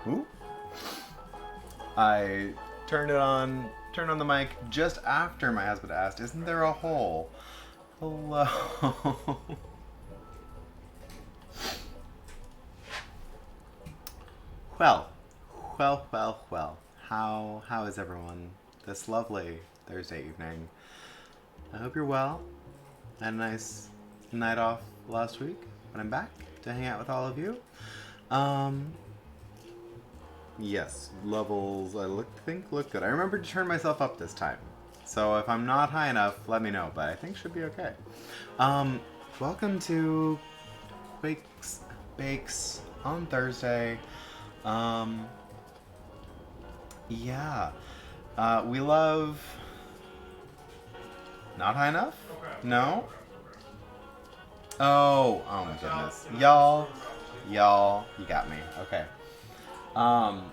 Ooh. I turned on the mic just after my husband asked, "Isn't there a hole?" Hello. Well, well. How is everyone this lovely Thursday evening? I hope you're well. Had a nice night off last week, but I'm back to hang out with all of you. Um, yes, levels I think look good. I remembered to turn myself up this time, so if I'm not high enough, let me know. But I think should be okay. Um, Welcome to Quakes Bakes on Thursday. Um, yeah. We love. Not high enough? No? Oh my goodness. Y'all, you got me. Okay. Um,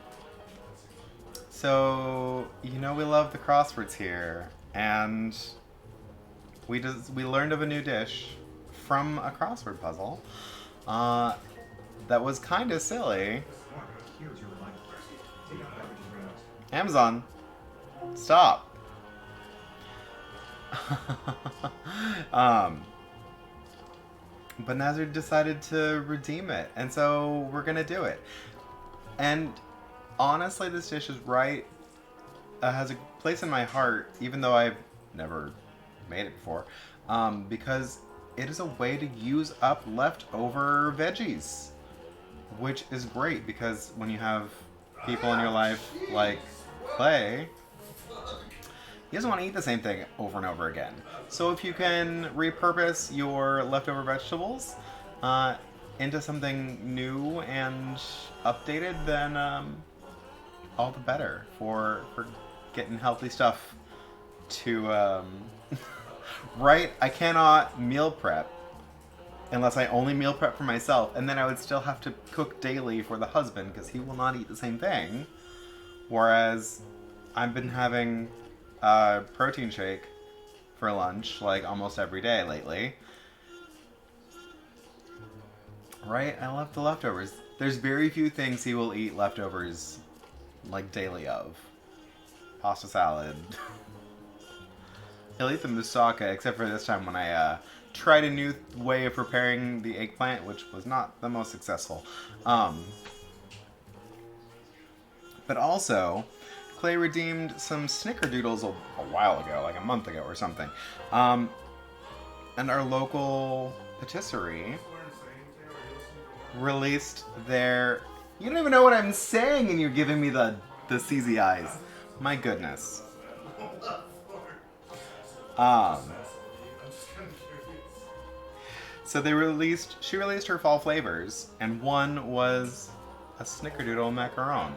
so, we love the crosswords here, and we learned of a new dish from a crossword puzzle, that was kind of silly. Amazon, stop. But Nazir decided to redeem it, and so we're gonna do it. And honestly, this dish is has a place in my heart, even though I've never made it before, because it is a way to use up leftover veggies, which is great because when you have people in your life like Clay, he doesn't want to eat the same thing over and over again. So if you can repurpose your leftover vegetables into something new and updated, then all the better for getting healthy stuff to right. I cannot meal prep unless I only meal prep for myself, and then I would still have to cook daily for the husband because he will not eat the same thing. Whereas I've been having a protein shake for lunch like almost every day lately. Right? I love the leftovers. There's very few things he will eat leftovers like daily of. Pasta salad. He'll eat the moussaka, except for this time when I tried a new way of preparing the eggplant, which was not the most successful. But also, Clay redeemed some snickerdoodles a while ago, like a month ago or something. And our local patisserie released their... You don't even know what I'm saying and you're giving me the CZ eyes. My goodness. So she released her fall flavors, and one was a snickerdoodle macaron.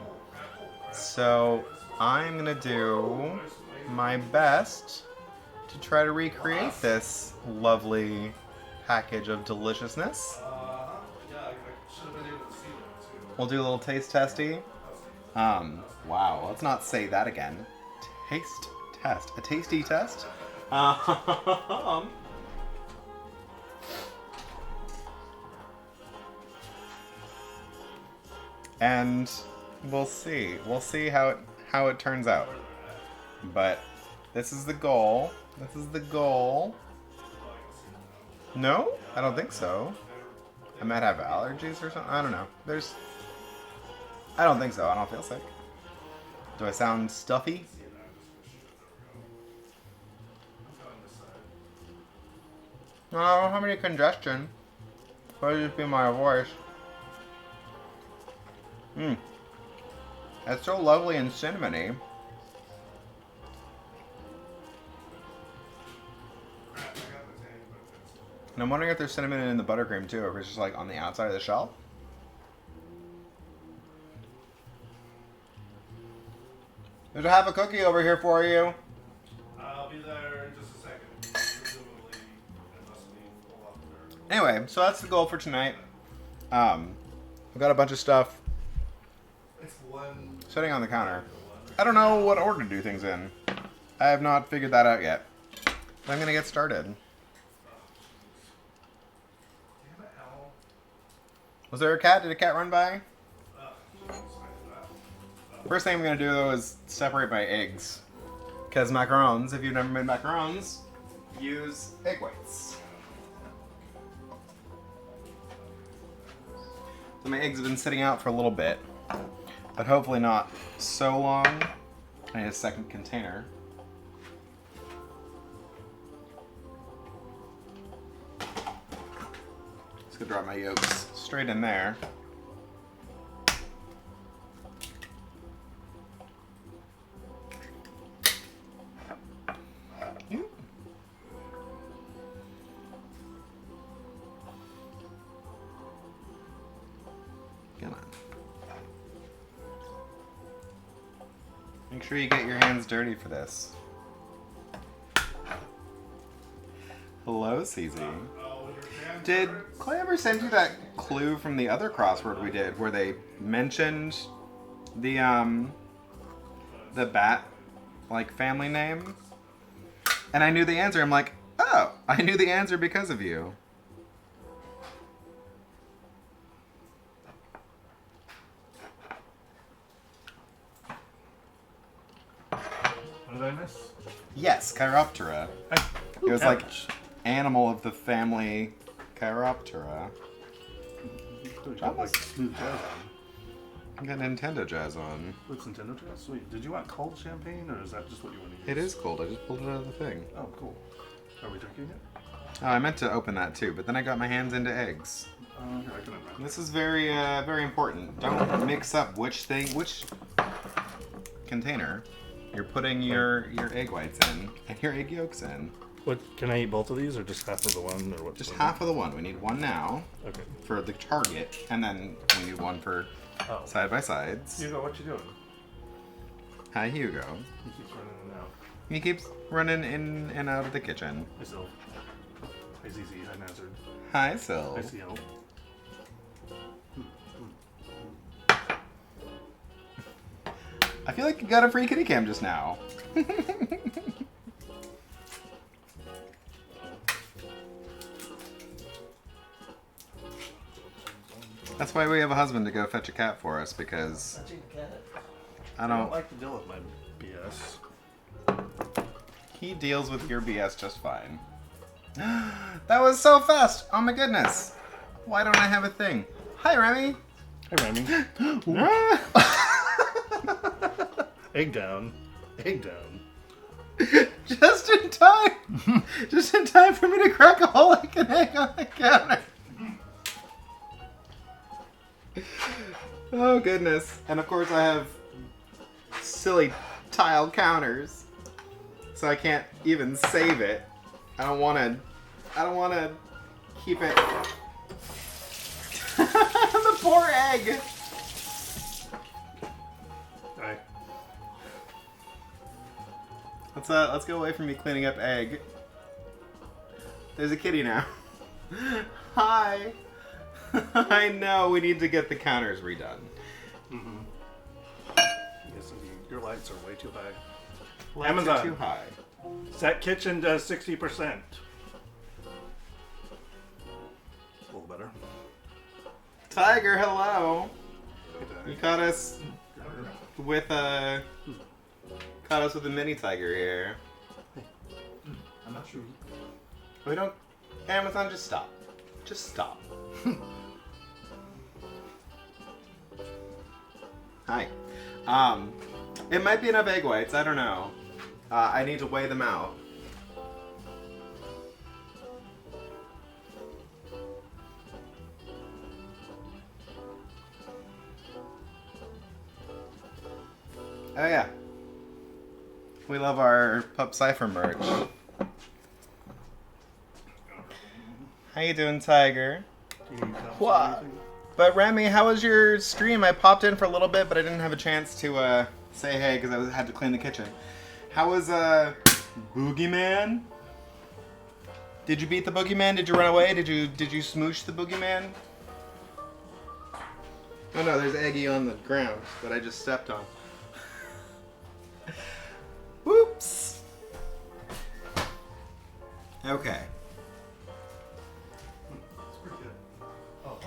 So I'm gonna do my best to try to recreate this lovely package of deliciousness. We'll do a little taste testy. Wow, let's not say that again. Taste test. A tasty test? And we'll see. We'll see how it turns out. But this is the goal. This is the goal. No? I don't think so. I might have allergies or something. I don't know. I don't think so. I don't feel sick. Do I sound stuffy? No, I don't have any congestion. It'll just be my voice. It's so lovely and cinnamony. And I'm wondering if there's cinnamon in the buttercream too, or if it's just like on the outside of the shell. There's a half a cookie over here for you. I'll be there in just a second. Presumably, unless we pull up there. Anyway, so that's the goal for tonight. I've got a bunch of stuff sitting on the counter. I don't know what order to do things in. I have not figured that out yet. But I'm gonna get started. Was there a cat? Did a cat run by? Smack that. First thing I'm gonna do though is separate my eggs. Because macarons, if you've never made macarons, use egg whites. So my eggs have been sitting out for a little bit, but hopefully not so long. I need a second container. Just gonna drop my yolks straight in there. Come on. Make sure you get your hands dirty for this. Hello, CZ. Did Clay ever send you that clue from the other crossword we did where they mentioned the bat like family name? And I knew the answer. I'm like, oh, I knew the answer because of you. What did I miss? Yes, Chiroptera. It was like animal of the family Chiroptera. Got like smooth jazz on. I got Nintendo Jazz on. What's Nintendo Jazz? Sweet. Did you want cold champagne or is that just what you want to use? It is cold. I just pulled it out of the thing. Oh, cool. Are we drinking it? Oh, I meant to open that too, but then I got my hands into eggs. Here, I can open it. This is very, very important. Don't mix up which container you're putting your egg whites in and your egg yolks in. What, can I eat both of these or just half of the one or what? Just half of the one. We need one now Okay. for the target, and then we need one for Oh. side by sides. Hugo, what you doing? Hi, Hugo. He keeps running in and out. He keeps running in and out of the kitchen. Hi, Sil. Hi, ZZ. Hi, Nazard. Hi, Sil. Hi, CL. I feel like you got a free kitty cam just now. That's why we have a husband to go fetch a cat for us, because I I don't don't. like to deal with my BS. He deals with your BS just fine. That was so fast! Oh my goodness! Why don't I have a thing? Hi, Remy! Hi, Remy. Egg down. Egg down. Just in time! Just in time for me to crack a hole like an egg on the counter! Oh goodness. And of course I have silly tile counters. So I can't even save it. I don't wanna keep it. The poor egg! Hi. Let's go away from me cleaning up egg. There's a kitty now. Hi. I know we need to get the counters redone. Mm-hmm. Yes, indeed. Your lights are way too high. Lights Amazon. are too high. Set kitchen does 60%. A little better. Tiger, hello. You Okay. caught us with a mini tiger here. I'm not sure. We don't. Amazon, just stop. Just stop. Hi. It might be enough egg whites. I don't know. I need to weigh them out. Oh yeah. We love our Pup Cypher merch. How you doing, Tiger? Do you need cups or What? anything? But Remy, how was your stream? I popped in for a little bit, but I didn't have a chance to say hey because I had to clean the kitchen. How was Boogeyman? Did you beat the Boogeyman? Did you run away? Did you smooch the Boogeyman? Oh no, there's Eggy on the ground that I just stepped on. Whoops. Okay. It's pretty good. Oh,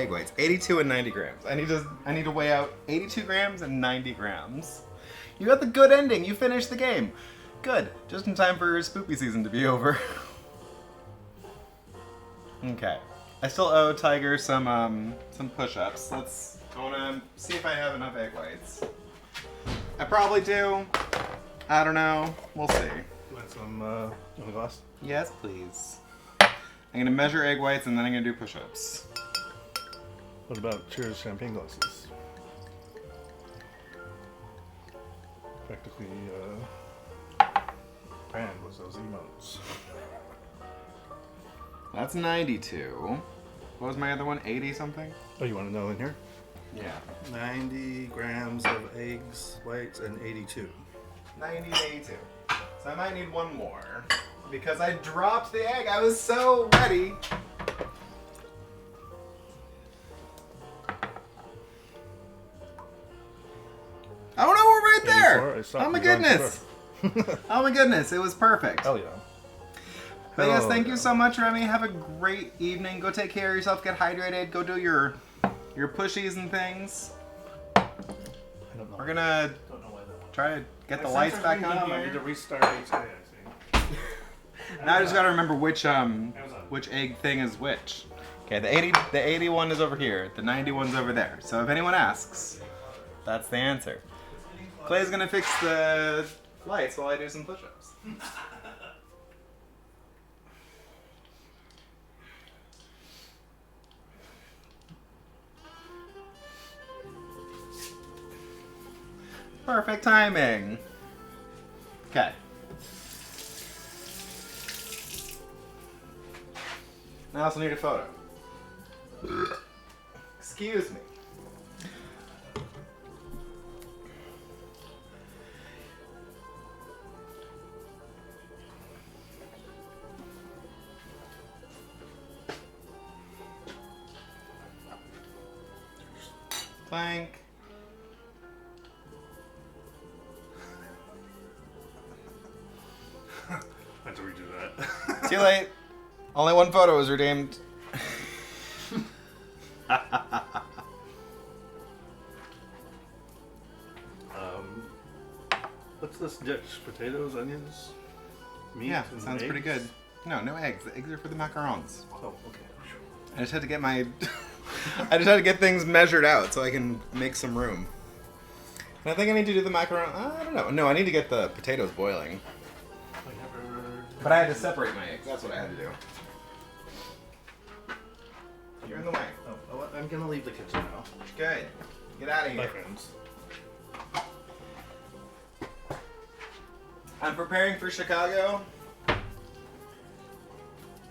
egg whites. 82 and 90 grams. I need to weigh out 82 grams and 90 grams. You got the good ending. You finished the game. Good. Just in time for spoopy season to be over. Okay. I still owe Tiger some push-ups. I wanna see if I have enough egg whites. I probably do. I don't know. We'll see. You want some on the glass? Yes, please. I'm gonna measure egg whites and then I'm gonna do push-ups. What about cheers champagne glasses? Practically, brand was those emotes. That's 92. What was my other one? 80 something? Oh, you want to know in here? Yeah. 90 grams of eggs, whites, and 82. 90 to 82. So I might need one more. Because I dropped the egg. I was so ready. Oh no, we're right there! 84, I stopped Oh my you going too goodness! Oh my goodness, it was perfect. Hell yeah. But yes, Hell thank you yeah. so much, Remy. Have a great evening. Go take care of yourself, get hydrated, go do your pushies and things. I don't know. We're gonna Don't know why that. try to get the My lights sensor's back being on dumb. I need to here. restart HA, I think. Now I just gotta remember which Amazon. egg thing is which. Okay, the 81 is over here, the 91's over there. So if anyone asks, that's the answer. Clay's gonna fix the lights while I do some push-ups. Perfect timing. Okay. I also need a photo. Excuse me. Clank. I have to redo that. Too late. Only one photo was redeemed. What's this dish? Potatoes, onions, meat, Yeah, and sounds eggs? pretty good. No eggs. The eggs are for the macarons. Oh, okay. I just had to get my... I just had to get things measured out so I can make some room. And I think I need to do the macaron... I don't know. No, I need to get the potatoes boiling. I never... But I had to separate my eggs. That's what I had to do. You're in the way. Oh, I'm gonna leave the kitchen now. Good. Get out of Bye, here. friends. I'm preparing for Chicago.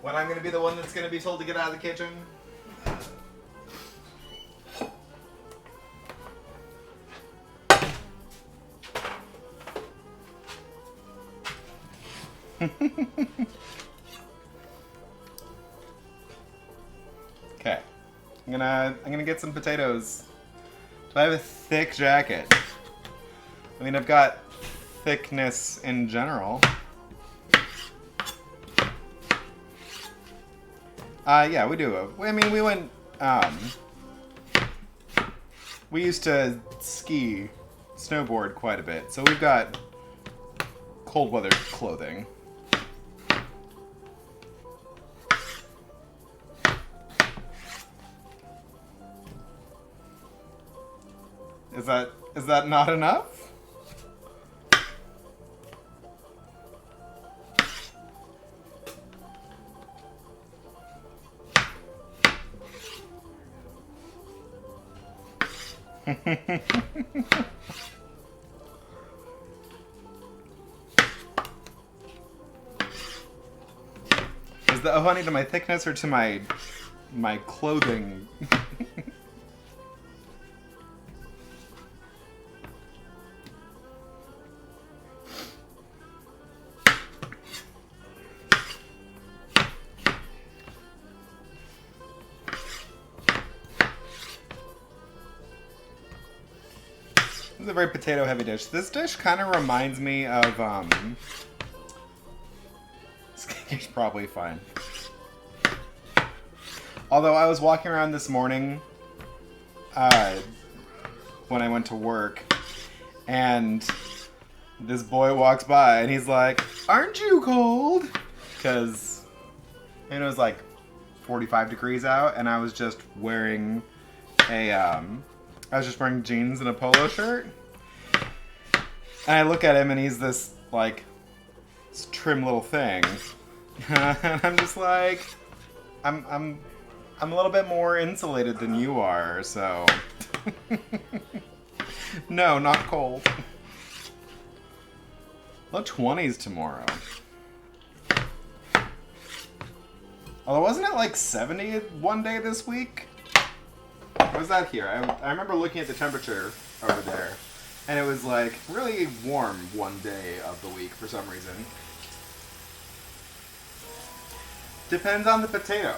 When I'm going to be the one that's going to be told to get out of the kitchen. Okay. I'm gonna get some potatoes. Do I have a thick jacket? I mean, I've got thickness in general. Yeah, we do. I mean, we went, we used to ski, snowboard quite a bit, so we've got cold weather clothing. Is that not enough? Is the honey to my thickness or to my clothing? This is a very potato-heavy dish. This dish kind of reminds me of, this is probably fine. Although I was walking around this morning when I went to work, and this boy walks by and he's like, "Aren't you cold?" Because it was like 45 degrees out, and I was just wearing jeans and a polo shirt. And I look at him, and he's this like trim little thing, and I'm just like, I'm a little bit more insulated than you are, so no, not cold. Low 20s tomorrow. Although, wasn't it like 70 one day this week? What was that here? I remember looking at the temperature over there, and it was like really warm one day of the week for some reason. Depends on the potato.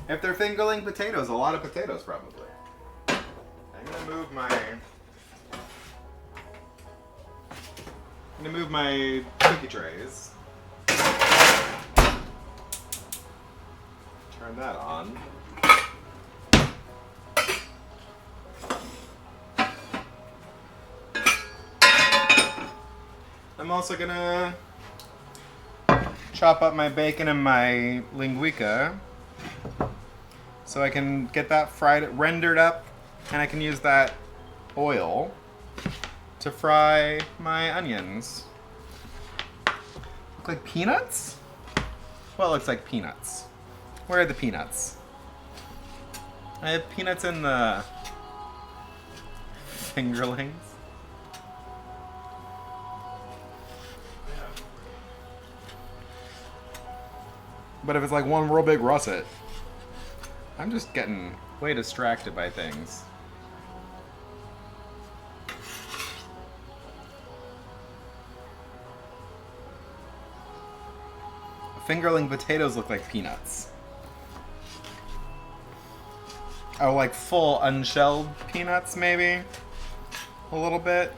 If they're fingerling potatoes, a lot of potatoes probably. I'm gonna move my cookie trays. Turn that on. I'm also gonna chop up my bacon and my linguica so I can get that rendered up, and I can use that oil to fry my onions. Look like peanuts? Well, it looks like peanuts. Where are the peanuts? I have peanuts in the fingerlings. But if it's like one real big russet, I'm just getting way distracted by things. Fingerling potatoes look like peanuts. Oh, like full unshelled peanuts, maybe? A little bit.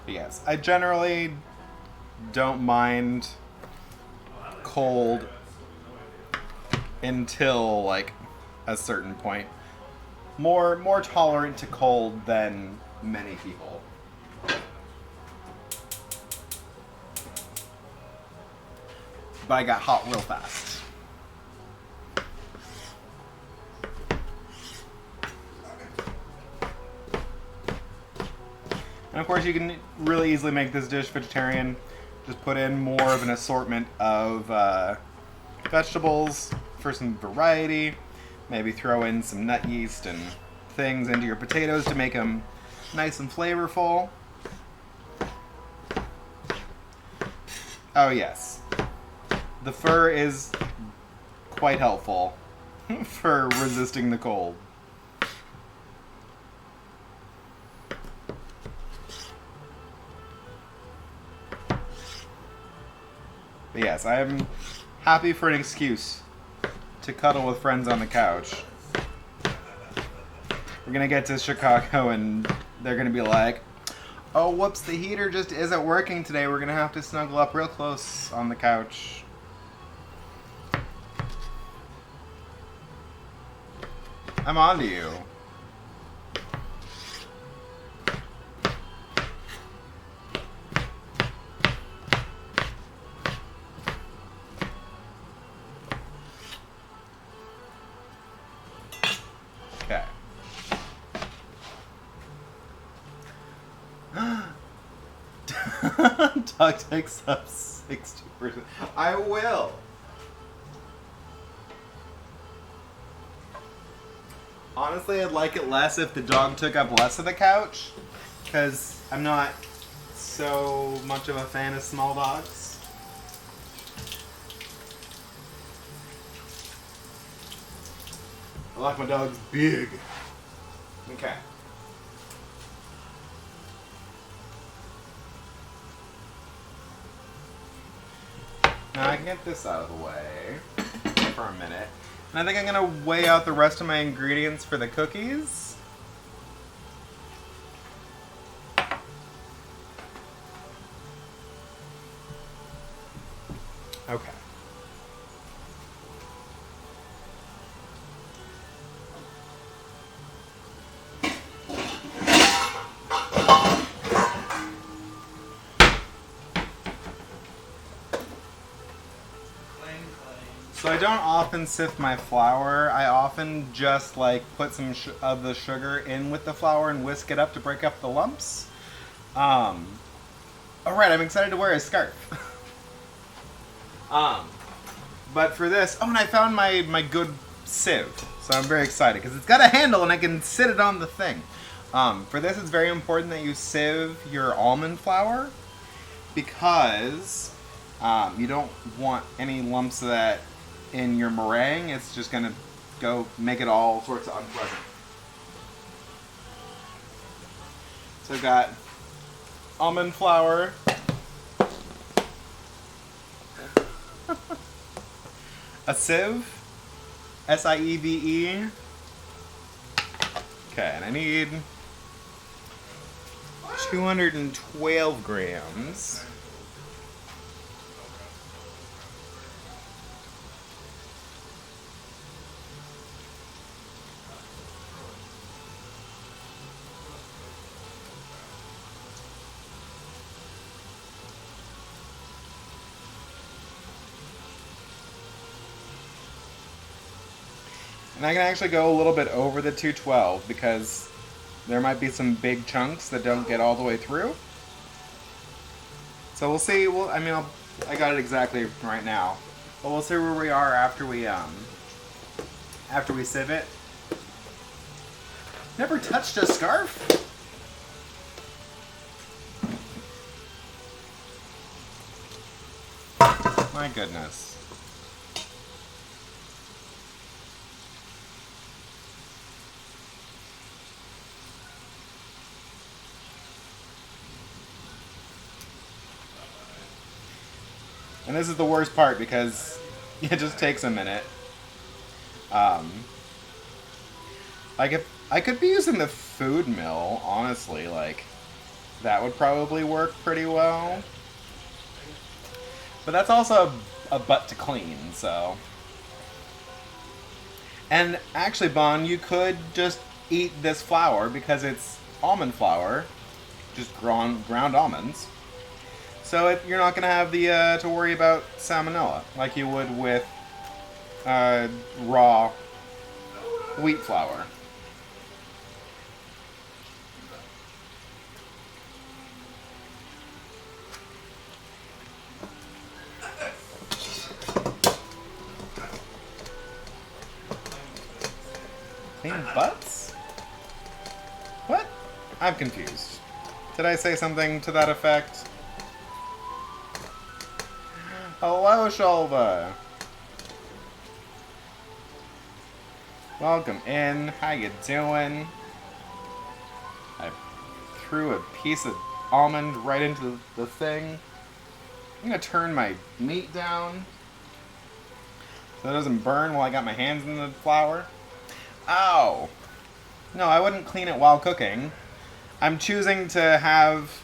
Yes, I generally don't mind cold until like a certain point. More tolerant to cold than many people. But I got hot real fast. And of course, you can really easily make this dish vegetarian. Just put in more of an assortment of vegetables for some variety. Maybe throw in some nut yeast and things into your potatoes to make them nice and flavorful. Oh yes, the fur is quite helpful for resisting the cold. But yes, I am happy for an excuse to cuddle with friends on the couch. We're gonna get to Chicago and they're gonna be like, "Oh, whoops, the heater just isn't working today. We're gonna have to snuggle up real close on the couch." I'm on to you. Okay. Dog takes up 60%. I will. Honestly, I'd like it less if the dog took up less of the couch, because I'm not so much of a fan of small dogs. I like my dogs big. Okay. Now I can get this out of the way for a minute. And I think I'm gonna weigh out the rest of my ingredients for the cookies. Okay. So I don't often sift my flour. I often just like put some of the sugar in with the flour and whisk it up to break up the lumps. All right, I'm excited to wear a scarf. But for this, oh, and I found my good sieve, so I'm very excited because it's got a handle and I can sit it on the thing. For this, it's very important that you sieve your almond flour because you don't want any lumps of that in your meringue. It's just gonna go make it all sorts of unpleasant. So I've got almond flour, a sieve, S-I-E-V-E. Okay, and I need 212 grams. And I can actually go a little bit over the 212 because there might be some big chunks that don't get all the way through. So we'll see. Well, I mean, I got it exactly right now, but we'll see where we are after we sieve it. Never touched a scarf. My goodness. And this is the worst part because it just takes a minute. Like if I could be using the food mill, honestly, like that would probably work pretty well. But that's also a butt to clean, so. And actually, Bon, you could just eat this flour because it's almond flour, just ground almonds. So you're not going to have the to worry about salmonella like you would with raw wheat flour. Clean butts? What? I'm confused. Did I say something to that effect? Hello, Shulva. Welcome in. How you doing? I threw a piece of almond right into the thing. I'm gonna turn my meat down so it doesn't burn while I got my hands in the flour. Ow! No, I wouldn't clean it while cooking. I'm choosing to have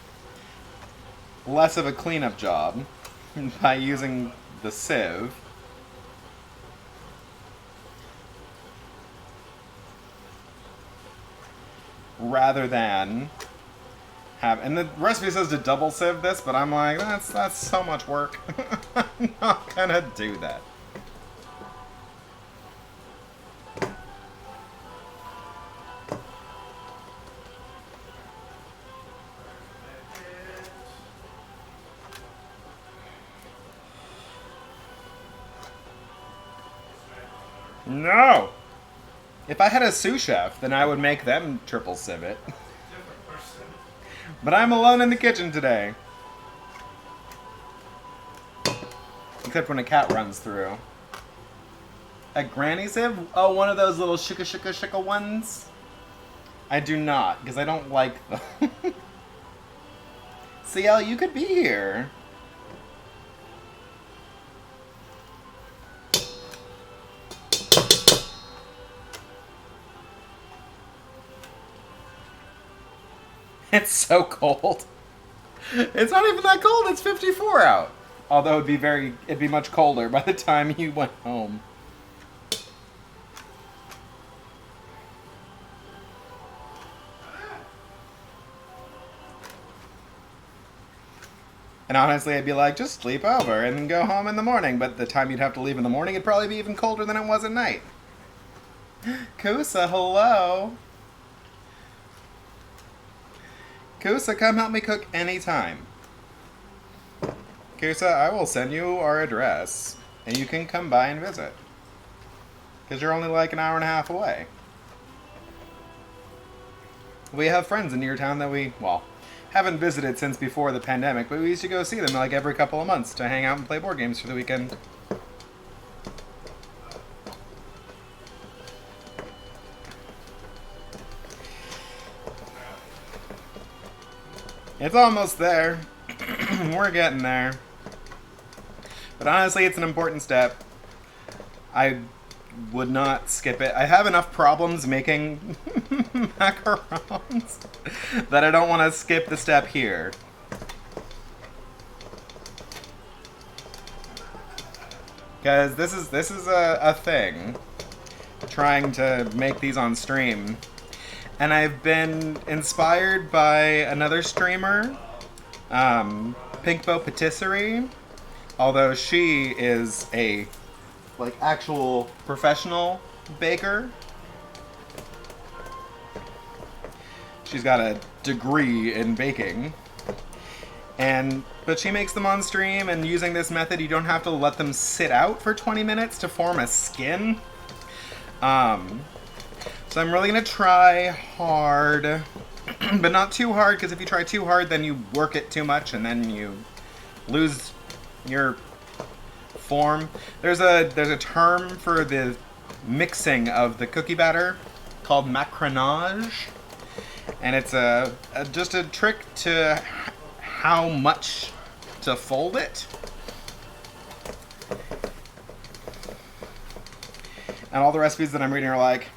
less of a cleanup job by using the sieve. Rather than have, and the recipe says to double sieve this, but I'm like, that's so much work. I'm not gonna do that. No! If I had a sous chef, then I would make them triple sieve it. But I'm alone in the kitchen today. Except when a cat runs through. A granny sieve? Oh, one of those little shika ones? I do not, because I don't like them. CL, you could be here. It's so cold. It's not even that cold. It's 54 out. Although it'd be much colder by the time you went home. And honestly, I'd be like, just sleep over and then go home in the morning. But the time you'd have to leave in the morning, it'd probably be even colder than it was at night. Kusa, hello. Kusa, come help me cook anytime. Kusa, I will send you our address, and you can come by and visit. Because you're only like an hour and a half away. We have friends in your town that we, well, haven't visited since before the pandemic, but we used to go see them like every couple of months to hang out and play board games for the weekend. It's almost there. We're getting there. But honestly, it's an important step. I would not skip it. I have enough problems making macarons that I don't want to skip the step here. Because this is a thing. Trying to make these on stream. And I've been inspired by another streamer, Pinkbo Patisserie, although she is a like actual professional baker. She's got a degree in baking. But she makes them on stream, and using this method you don't have to let them sit out for 20 minutes to form a skin. So I'm really going to try hard, but not too hard, because if you try too hard, then you work it too much, and then you lose your form. There's a term for the mixing of the cookie batter called macaronage, and it's just a trick to how much to fold it. And all the recipes that I'm reading are like,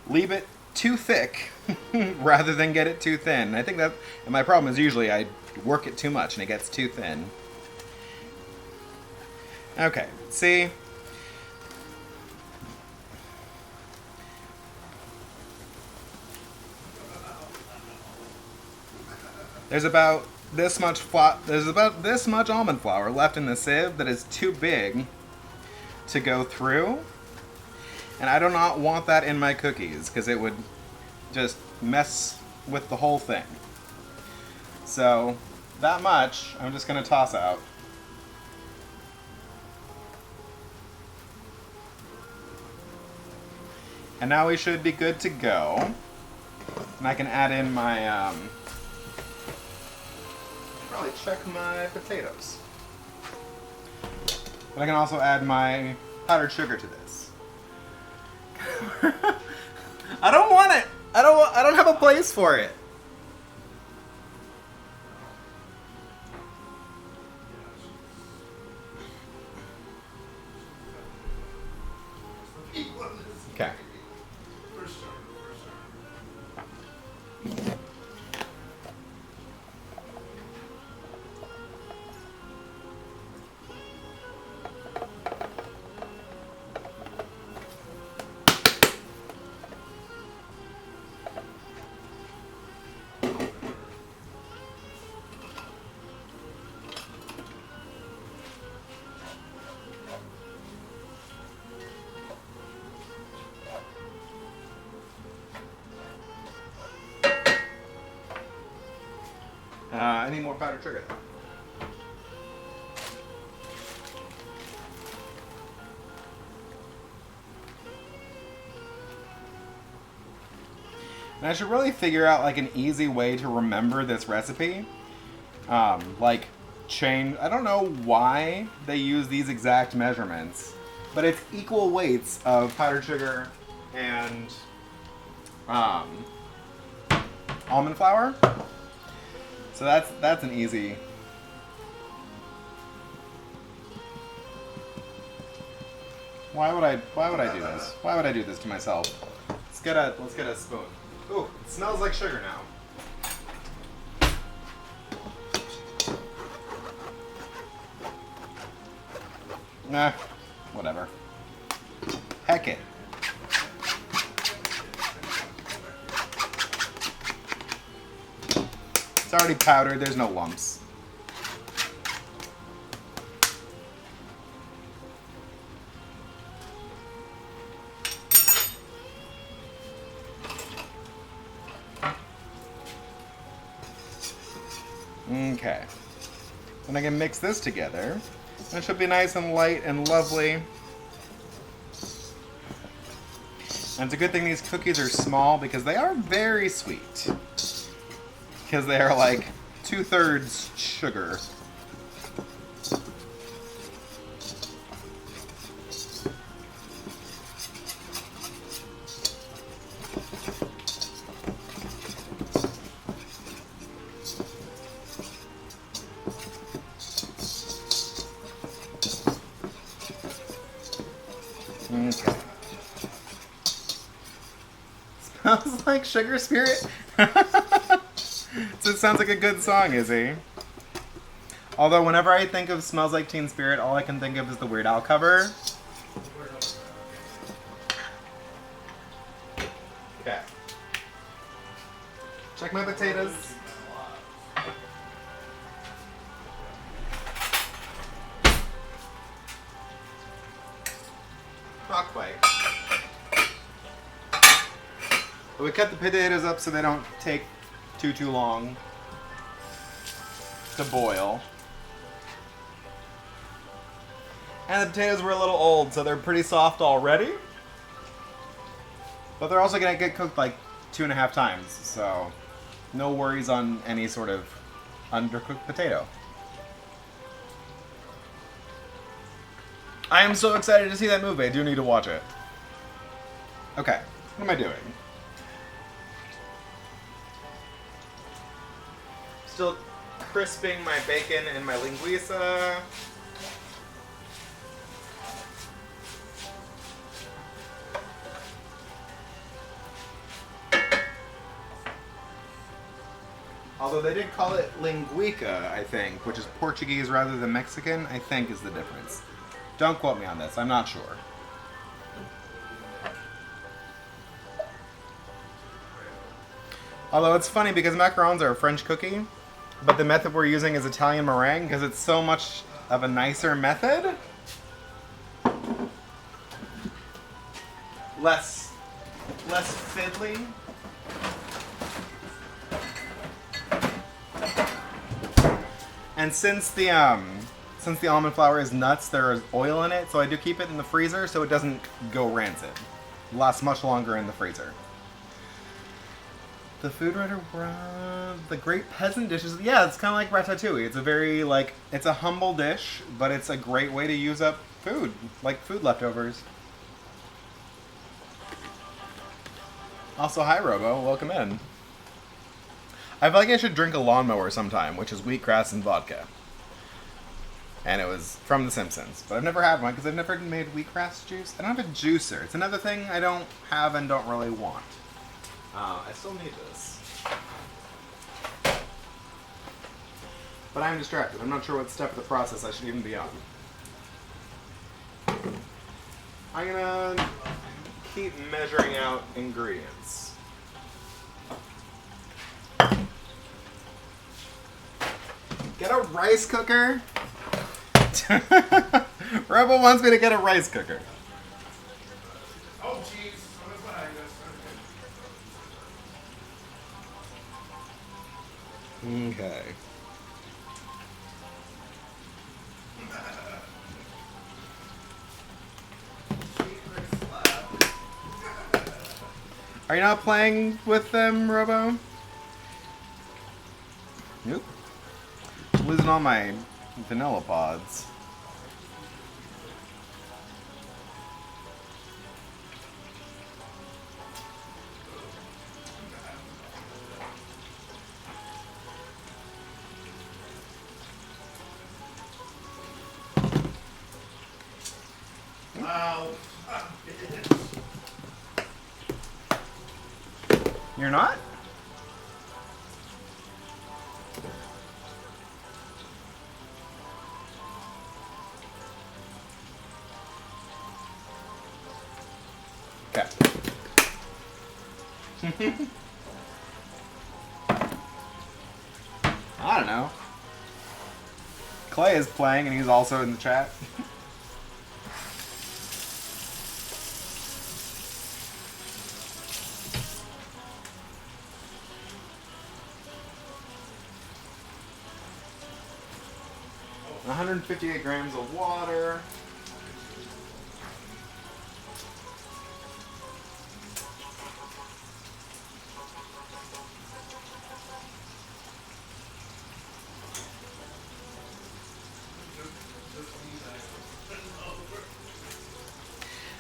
leave it too thick rather than get it too thin. I think that, and my problem is usually I work it too much and it gets too thin. Okay, see? There's about this much almond flour left in the sieve that is too big to go through. And I do not want that in my cookies, because it would just mess with the whole thing. So, that much I'm just going to toss out. And now we should be good to go. And I can add in my, probably check my potatoes. But I can also add my powdered sugar to this. I don't want it. I don't have a place for it. Okay. I need more powdered sugar. And I should really figure out like an easy way to remember this recipe. Like change. I don't know why they use these exact measurements, but it's equal weights of powdered sugar and almond flour. So that's an easy. Why would I do this? Why would I do this to myself? Let's get a spoon. Ooh, it smells like sugar now. Nah, whatever. Heck it. It's already powdered, there's no lumps. Okay. Then I can mix this together. And it should be nice and light and lovely. And it's a good thing these cookies are small because they are very sweet. Because they are like 2/3 sugar. Okay. Smells like Sugar Spirit. So it sounds like a good song, Izzy. Although whenever I think of Smells Like Teen Spirit, all I can think of is the Weird Al cover. Okay. Check my potatoes. Not quite. But we cut the potatoes up so they don't take too long to boil. And the potatoes were a little old, so they're pretty soft already. But they're also gonna get cooked like 2.5 times, so no worries on any sort of undercooked potato. I am so excited to see that movie. I do need to watch it. Okay, what am I doing? Still crisping my bacon and my linguiça. Although they did call it linguiça, I think, which is Portuguese rather than Mexican, I think is the difference. Don't quote me on this, I'm not sure. Although it's funny because macarons are a French cookie, but the method we're using is Italian meringue because it's so much of a nicer method. Less fiddly. And since the almond flour is nuts, there is oil in it, so I do keep it in the freezer so it doesn't go rancid. It lasts much longer in the freezer. The food writer, the great peasant dishes. Yeah, it's kind of like ratatouille. It's a very, like, it's a humble dish, but it's a great way to use up food, like food leftovers. Also, hi, Robo. Welcome in. I feel like I should drink a lawnmower sometime, which is wheatgrass and vodka. And it was from The Simpsons. But I've never had one because I've never made wheatgrass juice. I don't have a juicer. It's another thing I don't have and don't really want. I still need this. But I'm distracted. I'm not sure what step of the process I should even be on. I'm gonna keep measuring out ingredients. Get a rice cooker? Robo wants me to get a rice cooker. Oh, jeez. I'm behind us. Okay. Are you not playing with them, Robo? Nope. I'm losing all my vanilla pods. Wow. You're not? I don't know. Clay is playing and he's also in the chat. 158 grams of water.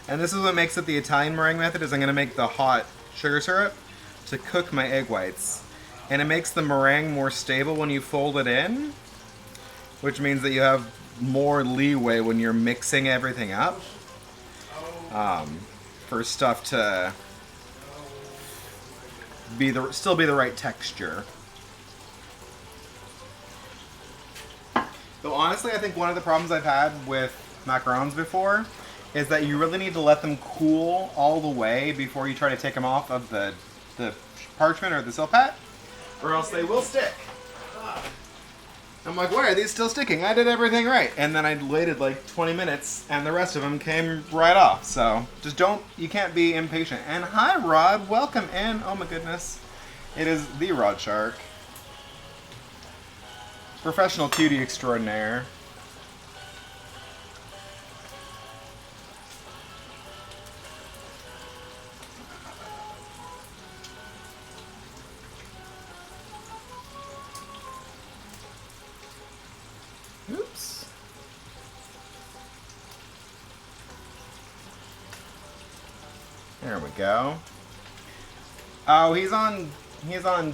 And this is what makes it the Italian meringue method, is I'm going to make the hot sugar syrup to cook my egg whites. And it makes the meringue more stable when you fold it in, which means that you have more leeway when you're mixing everything up for stuff to still be the right texture. Though honestly, I think one of the problems I've had with macarons before is that you really need to let them cool all the way before you try to take them off of the parchment or the silpat, or else they will stick. I'm like, why are these still sticking? I did everything right. And then I waited like 20 minutes and the rest of them came right off. So just you can't be impatient. And hi Rod, welcome in. Oh my goodness. It is the Rod Shark. Professional cutie extraordinaire. Oops. There we go. Oh, he's on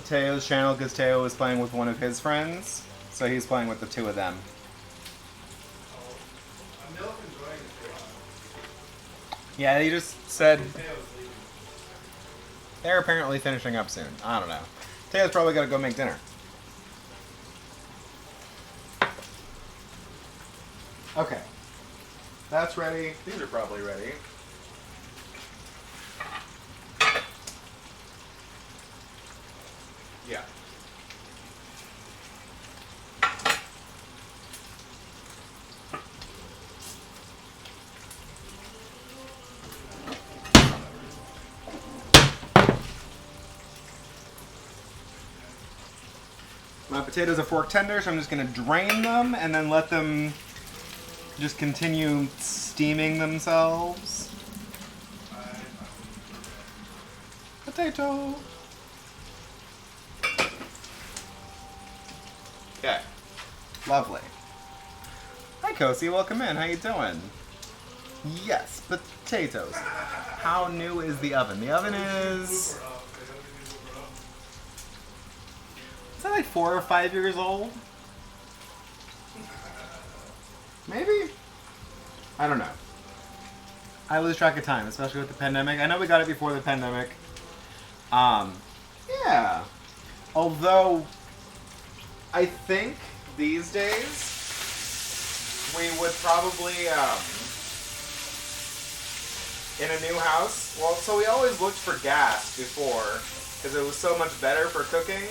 Teo's channel because Teo was playing with one of his friends, so he's playing with the two of them. Yeah, he just said they're apparently finishing up soon. I don't know. Teo's probably got to go make dinner. Okay. That's ready. These are probably ready. Yeah. My potatoes are fork tender, so I'm just going to drain them and then let them just continue steaming themselves. Potato. Okay. Lovely. Hi Kosi, welcome in. How you doing? Yes, potatoes. How new is the oven? The oven is that like 4 or 5 years old? Maybe? I don't know. I lose track of time, especially with the pandemic. I know we got it before the pandemic. Yeah. Although, I think these days, we would probably, in a new house, well, so we always looked for gas before, because it was so much better for cooking.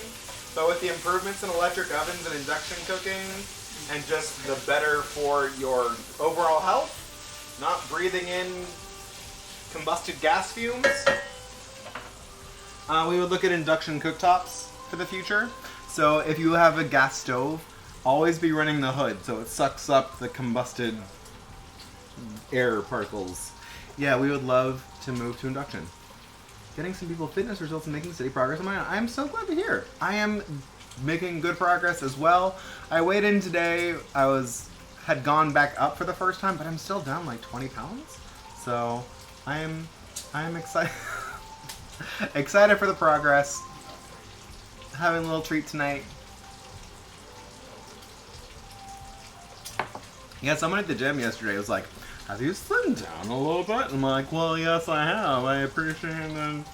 But with the improvements in electric ovens and induction cooking, and just the better for your overall health, not breathing in combusted gas fumes, we would look at induction cooktops for the future. So if you have a gas stove, always be running the hood so it sucks up the combusted air particles. Yeah, we would love to move to induction. Getting some people fitness results and making steady progress on my own. I'm so glad to hear. I am making good progress as well. I weighed in today. Had gone back up for the first time, but I'm still down like 20 pounds. So I am excited. Excited for the progress. Having a little treat tonight. Yeah, someone at the gym yesterday was like, have you slimmed down a little bit? I'm like, well, yes, I have. I appreciate it.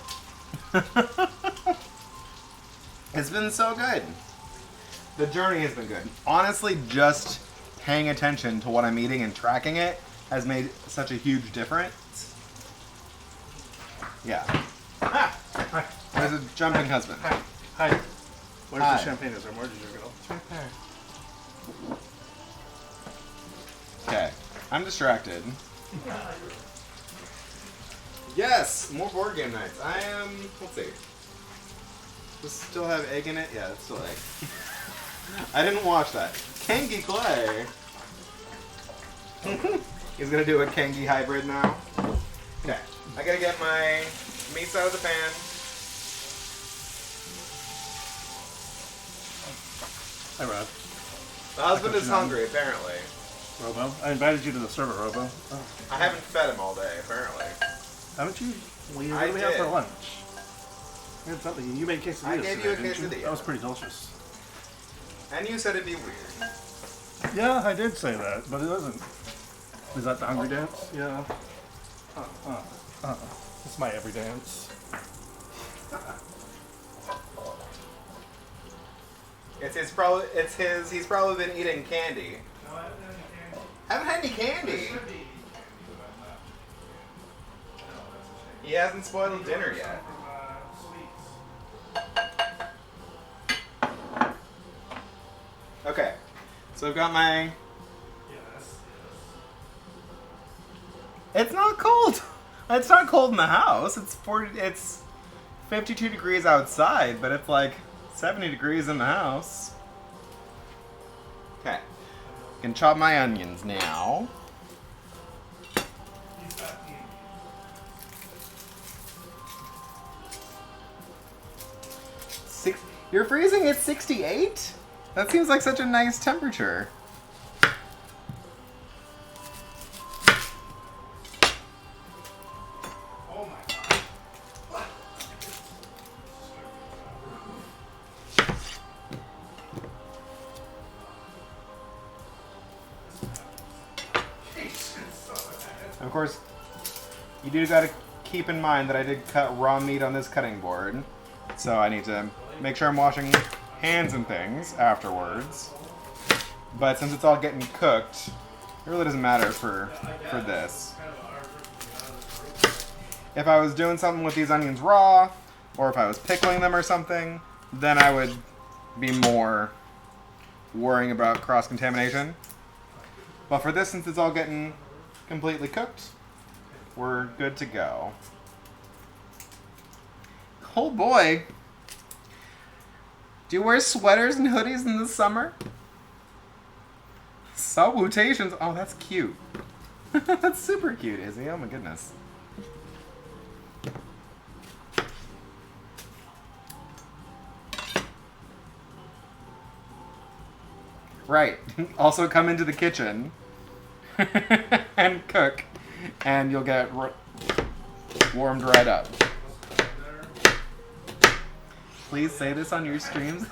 It's been so good. The journey has been good. Honestly, just paying attention to what I'm eating and tracking it has made such a huge difference. Yeah. There's a jumping husband. Hi. Where's Hi. the champagne? Is there more? Did you go? It's right there. Okay, I'm distracted. Yes, more board game nights. I am. Let's see. Does it still have egg in it? Yeah, it's still egg. I didn't watch that. Kangi Clay. He's gonna do a Kangi hybrid now. Okay, I gotta get my meats out of the pan. Hi, Rob. The husband is hungry, apparently. Robo. I invited you to the server, Robo. Oh. I haven't fed him all day, apparently. Haven't you? Well, you I really have did. for lunch. You had something. You made quesadillas I gave you a today, didn't you? quesadilla. That was pretty delicious. And you said it'd be weird. Yeah, I did say that, but it wasn't. Is that the hungry dance? Yeah. It's my every dance. He's probably been eating candy. No, I haven't had any candy. Haven't had any I candy. should be eating, but I'm not. No, that's a shame. He hasn't spoiled dinner yet. From, Squeaks. Okay. So I've got my... Yes. It's not cold. It's not cold in the house. It's 52 degrees outside, but it's like 70 degrees in the house. Okay. Can chop my onions now. He's got candy. You're freezing at 68? That seems like such a nice temperature. Oh my god. Of course, you do gotta keep in mind that I did cut raw meat on this cutting board. So I need to make sure I'm washing hands and things afterwards. But since it's all getting cooked, it really doesn't matter for this. If I was doing something with these onions raw, or if I was pickling them or something, then I would be more worrying about cross-contamination. But for this, since it's all getting completely cooked, we're good to go. Oh boy! Do you wear sweaters and hoodies in the summer? Salutations! Oh, that's cute. That's super cute, Izzy. Oh my goodness. Right. Also come into the kitchen and cook, and you'll get warmed right up. Please say this on your streams.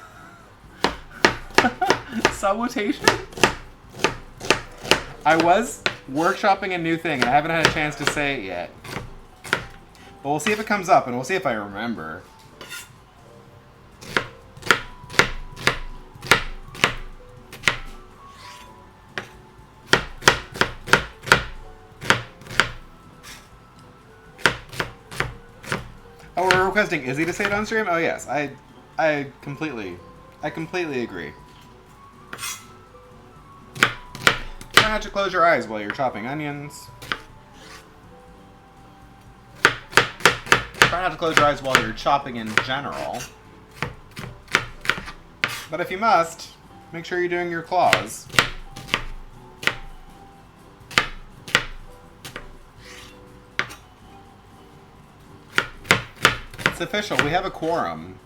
Salutation? I was workshopping a new thing, and I haven't had a chance to say it yet. But we'll see if it comes up, and we'll see if I remember. Oh, we're requesting Izzy to say it on stream? Oh yes, I completely agree. Try not to close your eyes while you're chopping onions. Try not to close your eyes while you're chopping in general. But if you must, make sure you're doing your claws. It's official, we have a quorum.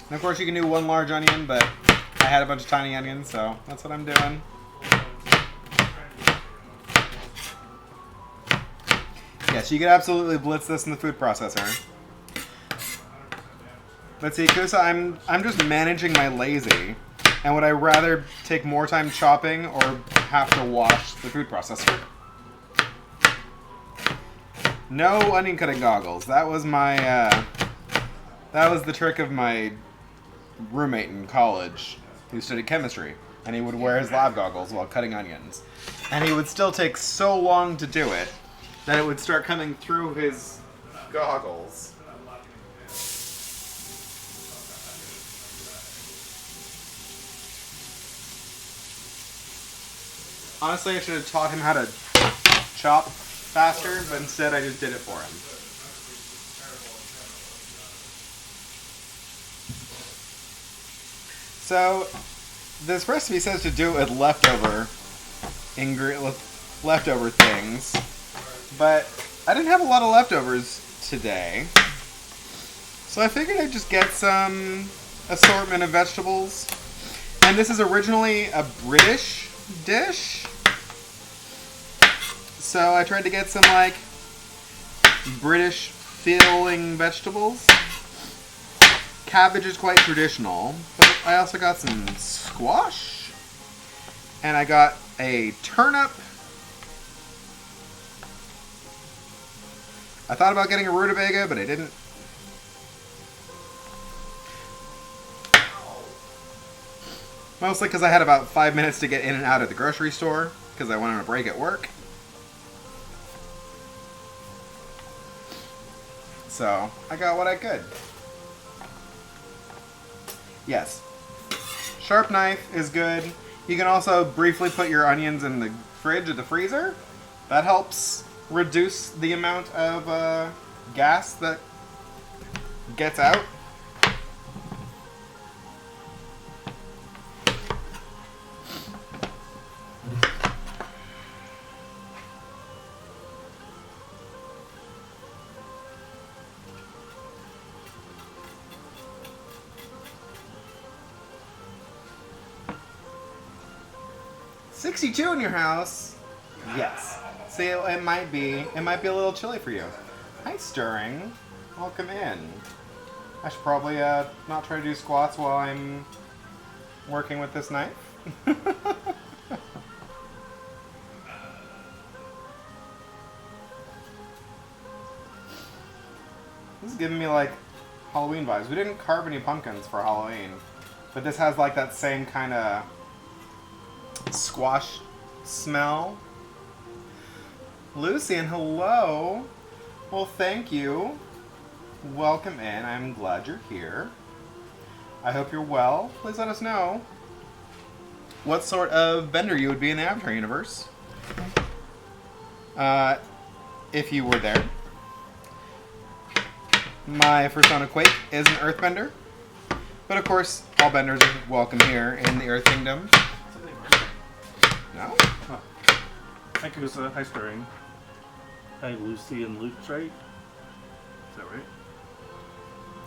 And of course you can do one large onion, but I had a bunch of tiny onions, so that's what I'm doing. Yes, you could absolutely blitz this in the food processor. But see, Kusa, I'm just managing my lazy. And would I rather take more time chopping or have to wash the food processor? No onion cutting goggles. That was my That was the trick of my roommate in college who studied chemistry. And he would wear his lab goggles while cutting onions. And he would still take so long to do it that it would start coming through his goggles. Honestly, I should have taught him how to chop faster, but instead I just did it for him. So, this recipe says to do it with leftover things, but I didn't have a lot of leftovers today, so I figured I'd just get some assortment of vegetables. And this is originally a British dish, so I tried to get some like British feeling vegetables. Cabbage is quite traditional, but I also got some squash, and I got a turnip. I thought about getting a rutabaga, but I didn't. Mostly because I had about 5 minutes to get in and out of the grocery store, because I went on a break at work. So, I got what I could. Yes. Sharp knife is good. You can also briefly put your onions in the fridge or the freezer. That helps reduce the amount of gas that gets out. $62 in your house? Yes. See, it might be a little chilly for you. Hi, Stirring. Welcome in. I should probably not try to do squats while I'm working with this knife. This is giving me like Halloween vibes. We didn't carve any pumpkins for Halloween, but this has like that same kind of squash smell. Lucian, hello. Well, thank you. Welcome in. I'm glad you're here. I hope you're well. Please let us know what sort of vendor you would be in the Avatar universe. If you were there. My persona Quake is an earthbender. But of course, all benders are welcome here in the Earth Kingdom. No? Oh. Hi, Kusa. Hi, Stirring. Hi, Lucy and Luke's right? Is that right?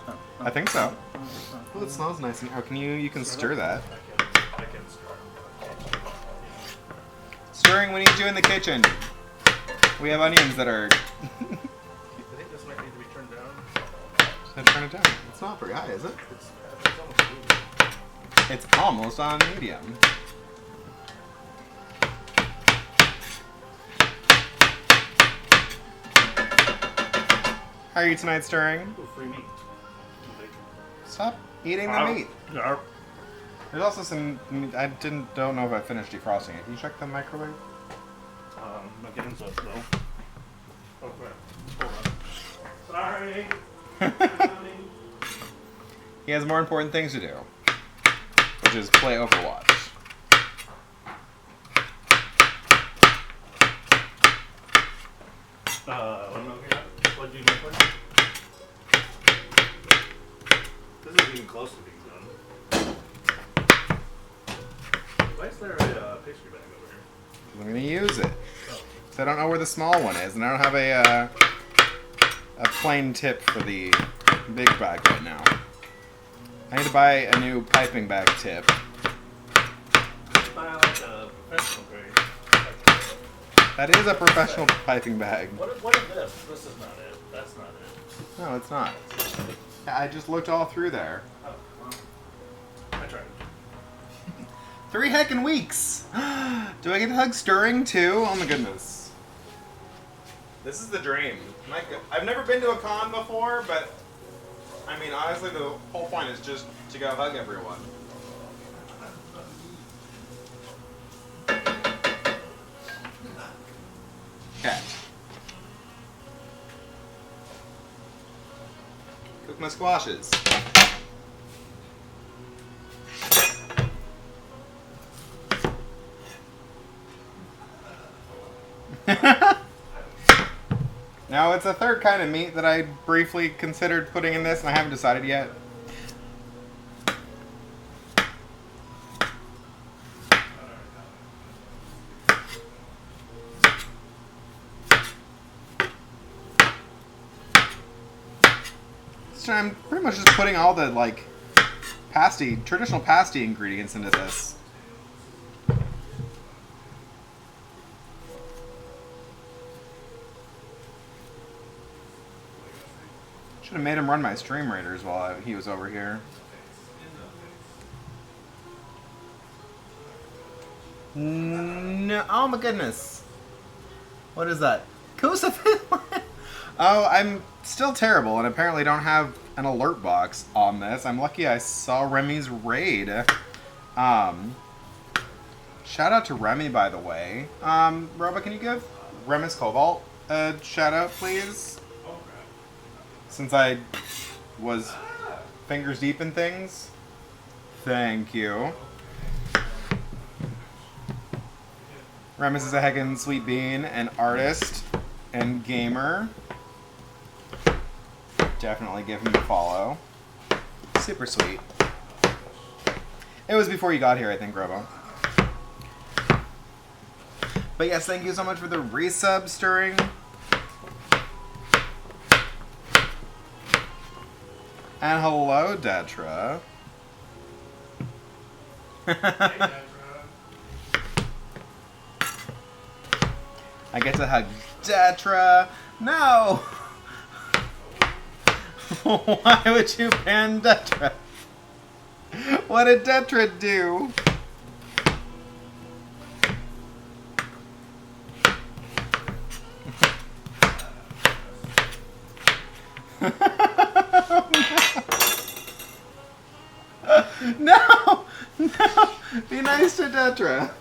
Oh, I think so. Oh, it smells nice. And you can stir that. I can start. Stirring, we need you in the kitchen. We have onions that are... I think this might need to be turned down. Just turn it down. It's not very high, is it? It's almost medium. It's almost on medium. How are you tonight, Stirring? Oh, free meat. Stop eating the meat. Yeah. There's also some meat. I don't know if I finished defrosting it. Can you check the microwave? Not getting so slow. Oh, crap. Hold on. Sorry. He has more important things to do, which is play Overwatch. What do you make one? This isn't even close to being done. Why is there a pastry bag over here? I'm gonna use it. So I don't know where the small one is, and I don't have a plain tip for the big bag right now. I need to buy a new piping bag tip. Buy like a professional grade. That is a professional piping bag. What is this? This is not it. That's not it. No, it's not. I just looked all through there. Oh, well. I tried. 3 heckin' weeks! Do I get to hug Stirring too? Oh my goodness. This is the dream. I've never been to a con before, but I mean, honestly, the whole point is just to go hug everyone. Okay. Cook my squashes. Now, it's a third kind of meat that I briefly considered putting in this, and I haven't decided yet. So I'm pretty much just putting all the, like, traditional pasty ingredients into this. Should have made him run my stream raiders while he was over here. No, oh my goodness. What is that? Kusafin? Oh, I'm still terrible and apparently don't have an alert box on this. I'm lucky I saw Remy's raid. Shout out to Remy, by the way. Roba, can you give Remus Cobalt a shout out, please? Since I was fingers deep in things. Thank you. Remus is a heckin' sweet bean, an artist and gamer. Definitely give him a follow. Super sweet. It was before you got here, I think, Robo. But yes, thank you so much for the resub, Stirring. And hello, Detra. I get to hug Detra. No! Why would you ban Detra? What did Detra do? No! No! Be nice to Detra.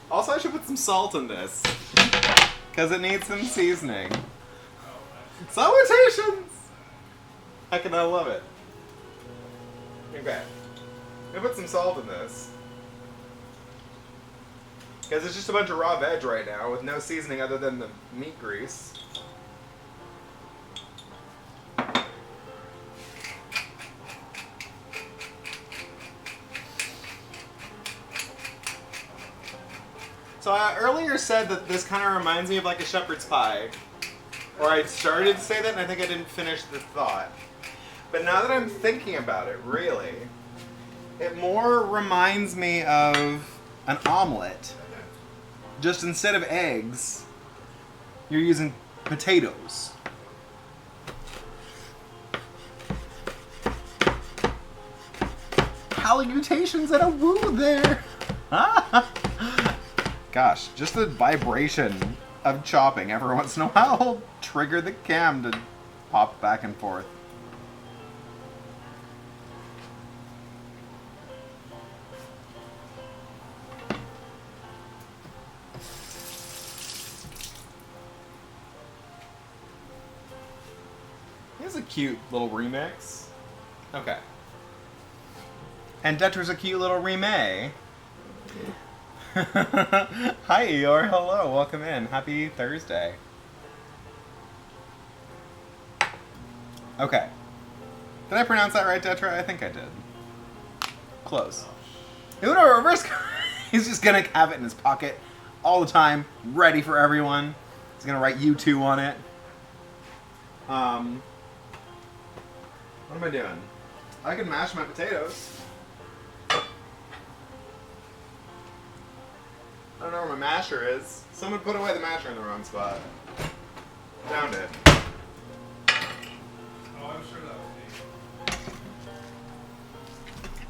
Also, I should put some salt in this. Because it needs some seasoning. Salutations! Heck, I love it. Okay. I'm gonna put some salt in this. Because it's just a bunch of raw veg right now with no seasoning other than the meat grease. So I earlier said that this kind of reminds me of like a shepherd's pie. Or I started to say that and I think I didn't finish the thought. But now that I'm thinking about it, really, it more reminds me of an omelet. Just instead of eggs, you're using potatoes. Salutations and a woo there! Gosh, just the vibration of chopping every once in a while will trigger the cam to pop back and forth. Here's a cute little remix. Okay. And Detra's a cute little remake. Hi Eeyore, hello, welcome in. Happy Thursday. Okay. Did I pronounce that right, Detra? I think I did. Close. Uno reverse. He's just gonna have it in his pocket all the time, ready for everyone. He's gonna write U2 on it. What am I doing? I can mash my potatoes. I don't know where my masher is. Someone put away the masher in the wrong spot. Found it. Oh, I'm sure that was me.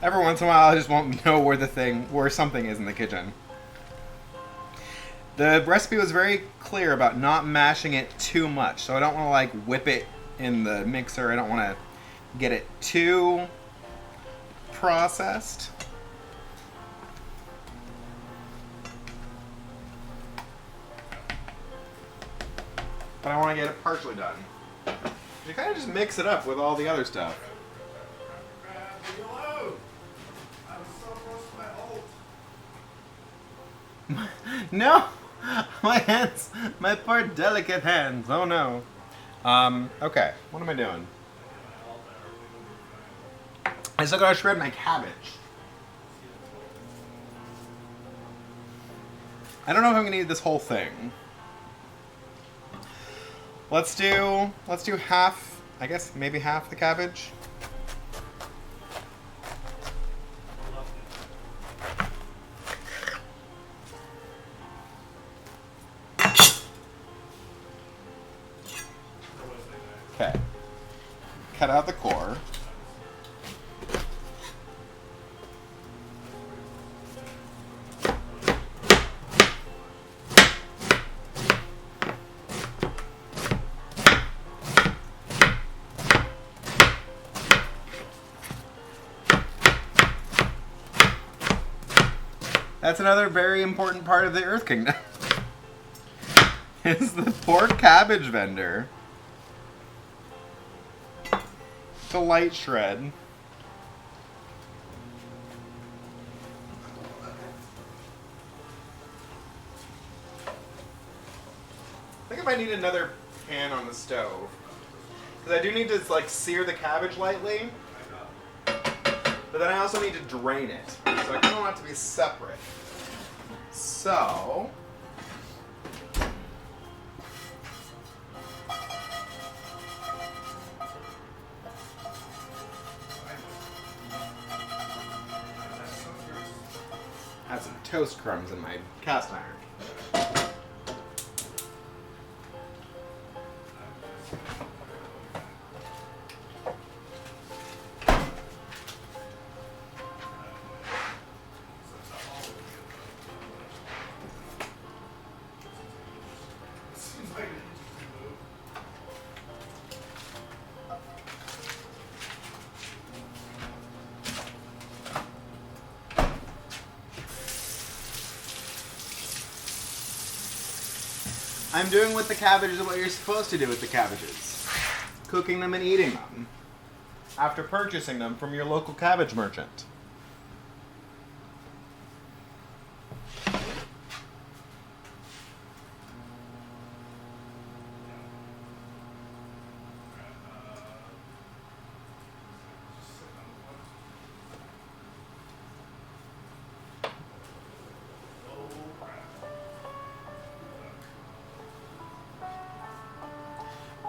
Every once in a while, I just won't know where something is in the kitchen. The recipe was very clear about not mashing it too much. So I don't want to like whip it in the mixer. I don't want to get it too processed. But I want to get it partially done. You kind of just mix it up with all the other stuff. Leave me alone. I'm so close to my ult. No! My hands! My poor delicate hands. Oh no. Okay. What am I doing? I still gotta shred my cabbage. I don't know if I'm gonna eat this whole thing. Let's do half, I guess maybe half the cabbage. Okay. Cut out the core. That's another very important part of the Earth Kingdom. Is the poor cabbage vendor. The light shred. I think I might need another pan on the stove. Because I do need to like sear the cabbage lightly. But then I also need to drain it. So I kind of want it to be separate. So... I have some toast crumbs in my cast iron. Seems like an interesting move. I'm doing with the cabbages what you're supposed to do with the cabbages. Cooking them and eating them. After purchasing them from your local cabbage merchant.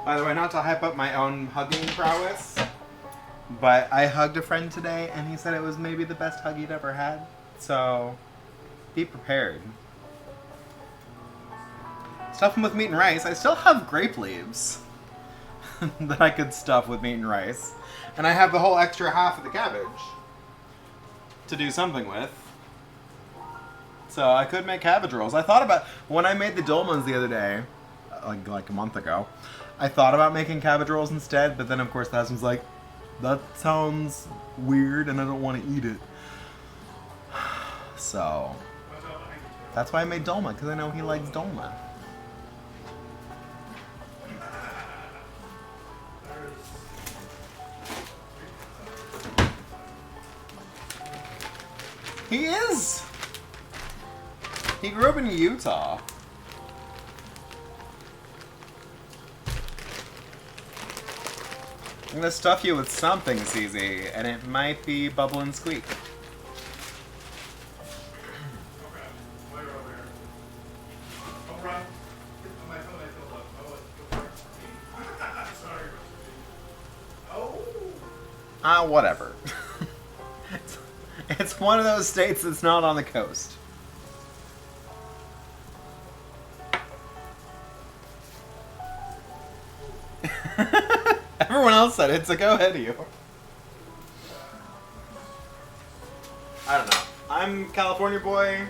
By the way, not to hype up my own hugging prowess, but I hugged a friend today and he said it was maybe the best hug he'd ever had. So, be prepared. Stuff them with meat and rice. I still have grape leaves that I could stuff with meat and rice. And I have the whole extra half of the cabbage to do something with. So I could make cabbage rolls. I thought about, when I made the dolmens the other day, like a month ago, I thought about making cabbage rolls instead, but then of course the husband's like, that sounds weird and I don't want to eat it. So, that's why I made dolma, because I know he likes dolma. He is! He grew up in Utah. I'm gonna stuff you with something, CZ, and it might be Bubble and Squeak. Okay. Where over here? Don't run. On my phone, I feel love. Oh, sorry. Oh. Whatever. It's one of those states that's not on the coast. Everyone else said it, so go ahead of you. I don't know. I'm California boy.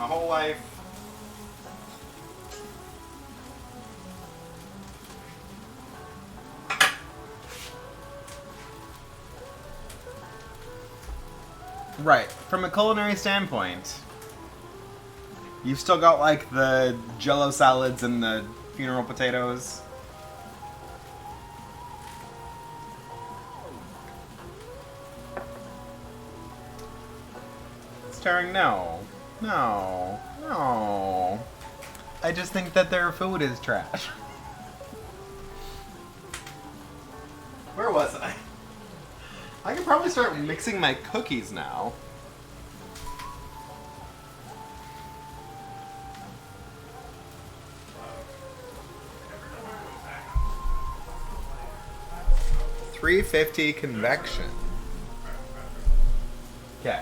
my whole life. Right, from a culinary standpoint, you've still got like the Jello salads and the funeral potatoes. Starring no. No. No. I just think that their food is trash. Where was I? I can probably start mixing my cookies now. $350 convection. Okay.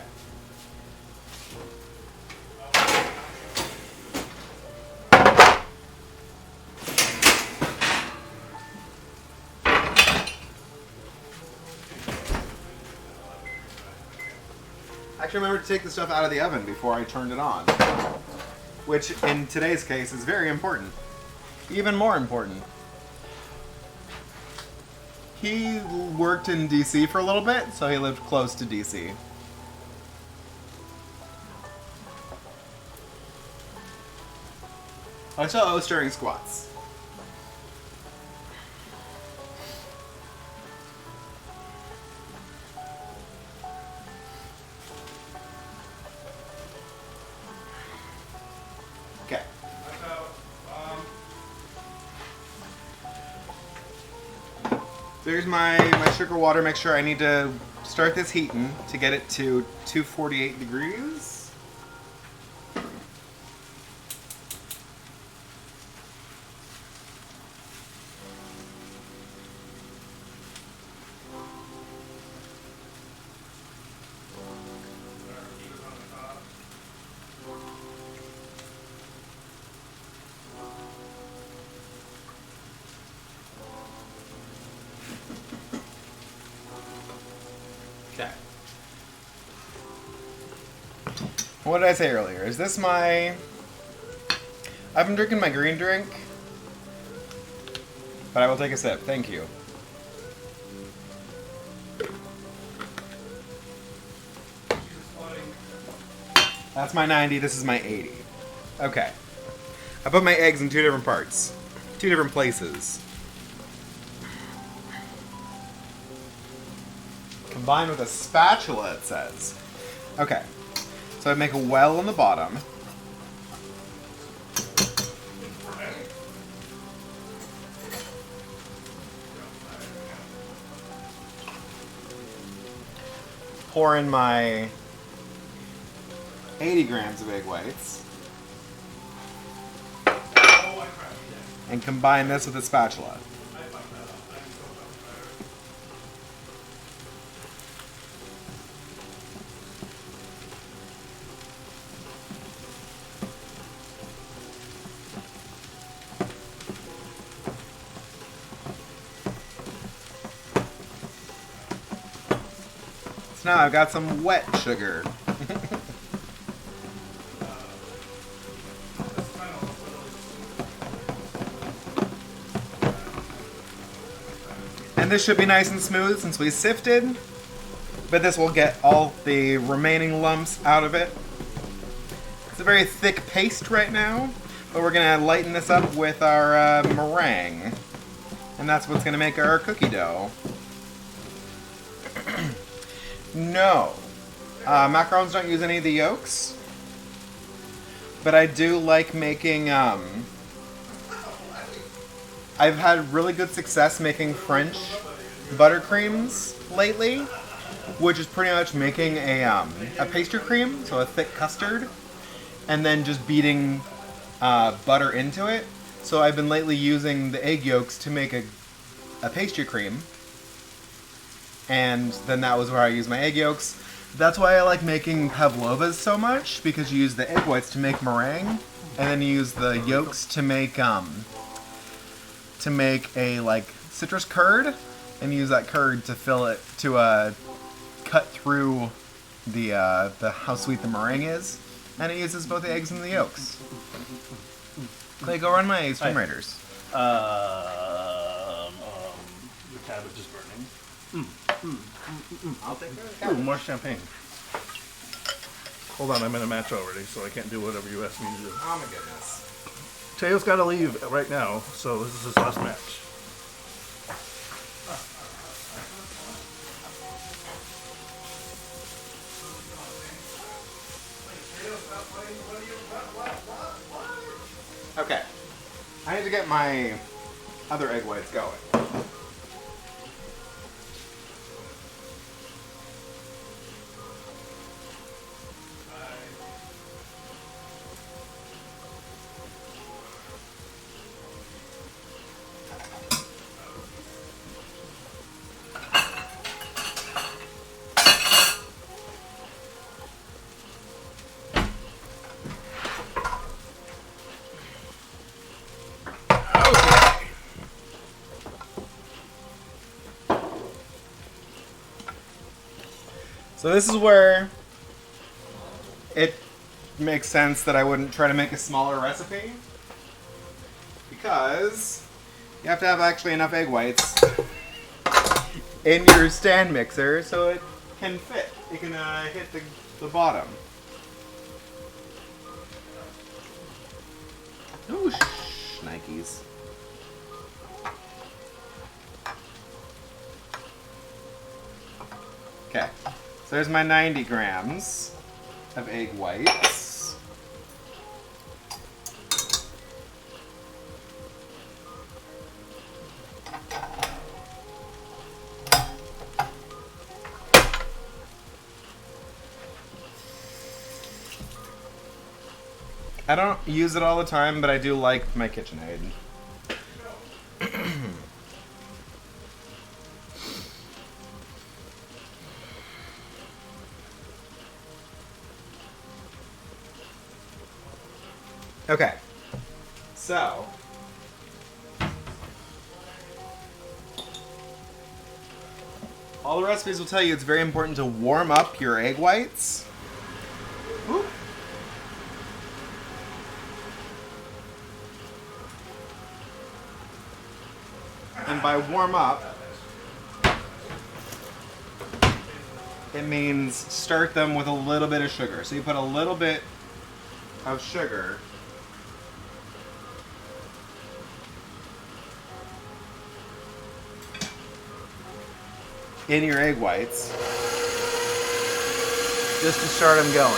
Actually, remember to take the stuff out of the oven before I turned it on. Which, in today's case, is very important. Even more important. He worked in DC for a little bit, so he lived close to DC. I still owe stirring squats. Okay. There's my sugar water mixture. I need to start this heating to get it to 248 degrees. Okay. What did I say earlier? Is this my... I've been drinking my green drink, but I will take a sip. Thank you. That's my 90, this is my 80. Okay. I put my eggs in two different parts. Two different places. Combined with a spatula, it says. Okay. So I make a well in the bottom. Pour in my 80 grams of egg whites. And combine this with a spatula. So now I've got some wet sugar. And this should be nice and smooth since we sifted, but this will get all the remaining lumps out of it. It's a very thick paste right now, but we're gonna lighten this up with our meringue. And that's what's gonna make our cookie dough. No. Macarons don't use any of the yolks, but I do like making, I've had really good success making French buttercreams lately, which is pretty much making a pastry cream, so a thick custard, and then just beating butter into it. So I've been lately using the egg yolks to make a pastry cream, and then that was where I use my egg yolks. That's why I like making pavlovas so much, because you use the egg whites to make meringue, and then you use the yolks to make a like citrus curd, and use that curd to fill it to cut through the how sweet the meringue is. And it uses both the eggs and the yolks. Clay, go run my Stream Hi. Raiders. The cabbage is burning. I'll take care Ooh, more champagne. Hold on, I'm in a match already, so I can't do whatever you asked me to do. Oh my goodness. Teo's got to leave right now, so this is his last match. Okay. I need to get my other egg whites going. So this is where it makes sense that I wouldn't try to make a smaller recipe, because you have to have actually enough egg whites in your stand mixer so it can fit. It can hit the bottom. Ooh, Nikes. Okay. So there's my 90 grams of egg whites. I don't use it all the time, but I do like my KitchenAid. Okay, so all the recipes will tell you it's very important to warm up your egg whites. Whoop. And by warm up, it means start them with a little bit of sugar. So you put a little bit of sugar in your egg whites just to start them going.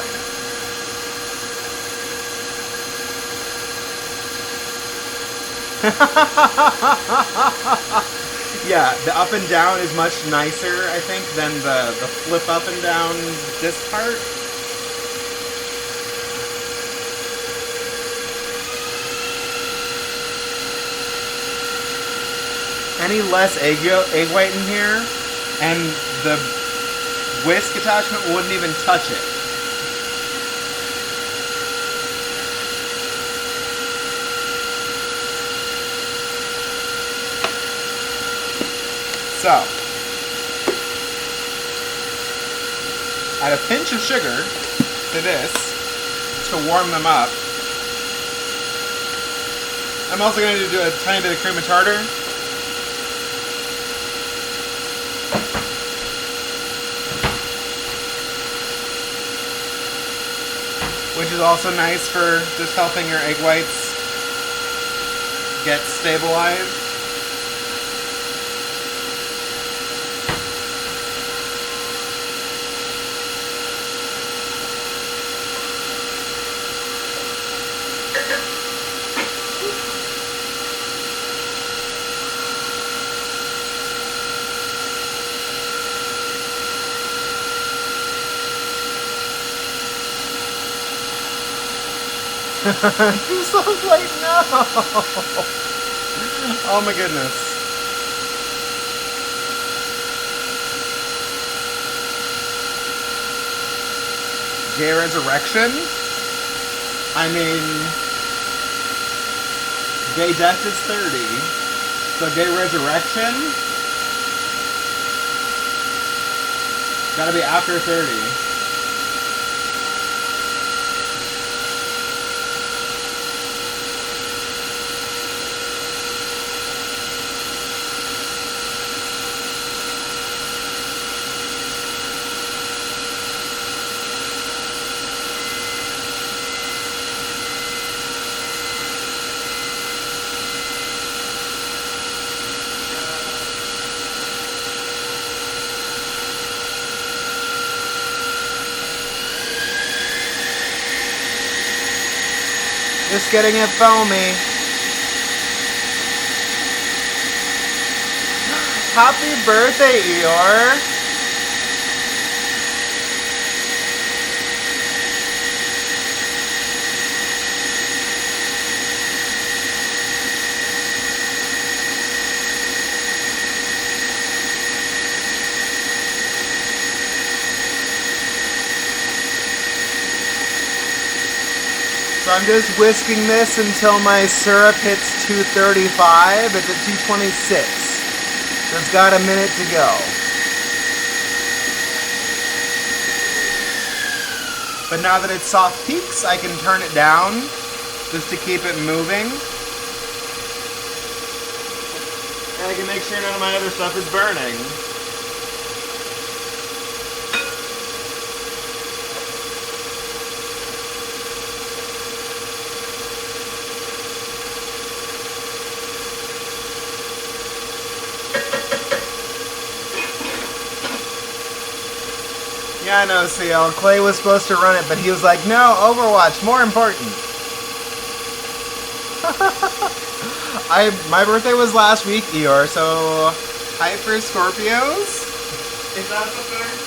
Yeah, the up and down is much nicer, I think, than the flip up and down this part. Any less egg white in here, and the whisk attachment wouldn't even touch it. So, add a pinch of sugar to this to warm them up. I'm also going to do a tiny bit of cream of tartar. Which is also nice for just helping your egg whites get stabilized. I'm so late now. Oh my goodness. Gay resurrection? I mean, gay death is 30. So gay resurrection? Gotta be after 30. Just getting it foamy. Happy birthday, Eeyore! So I'm just whisking this until my syrup hits 235. It's at 226. So it's got a minute to go. But now that it's soft peaks, I can turn it down just to keep it moving. And I can make sure none of my other stuff is burning. Yeah, I know, CL. Clay was supposed to run it, but he was like, no, Overwatch, more important. My birthday was last week, Eeyore, so hype for Scorpios? Is that the thing?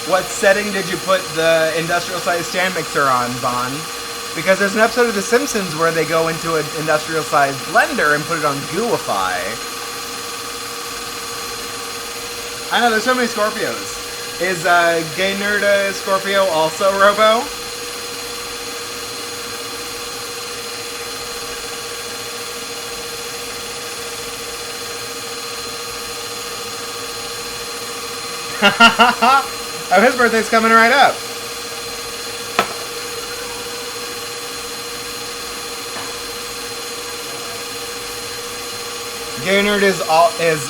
What setting did you put the industrial size stand mixer on, Bon? Because there's an episode of The Simpsons where they go into an industrial size blender and put it on Gooify. I know, there's so many Scorpios. Is Gay Nerd a Scorpio also, Robo? Oh, his birthday's coming right up. Gaynard is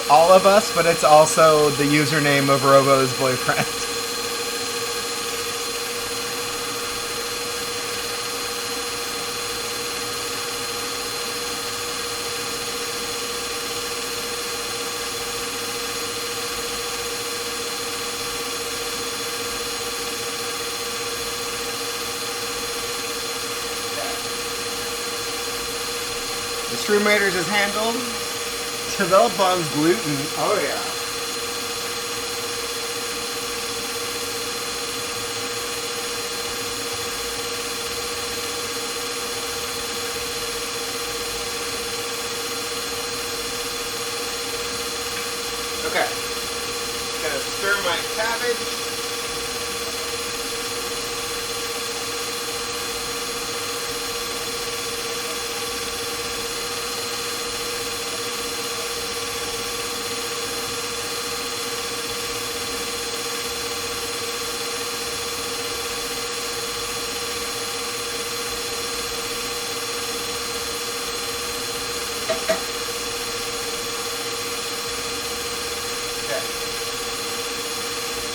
all of us, but it's also the username of Robo's boyfriend. The Stream Raiders is handled. Develop Bon's gluten. Oh yeah. Okay. Gonna stir my cabbage.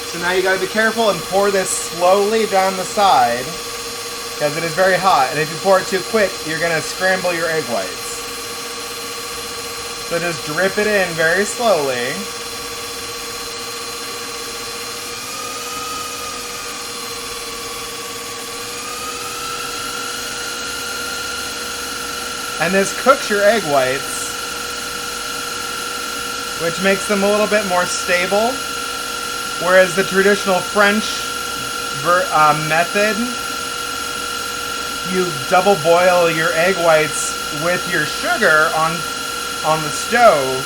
So now you gotta be careful and pour this slowly down the side, because it is very hot, and if you pour it too quick, you're gonna scramble your egg whites. So just drip it in very slowly. And this cooks your egg whites, which makes them a little bit more stable. Whereas the traditional French method, you double boil your egg whites with your sugar on the stove,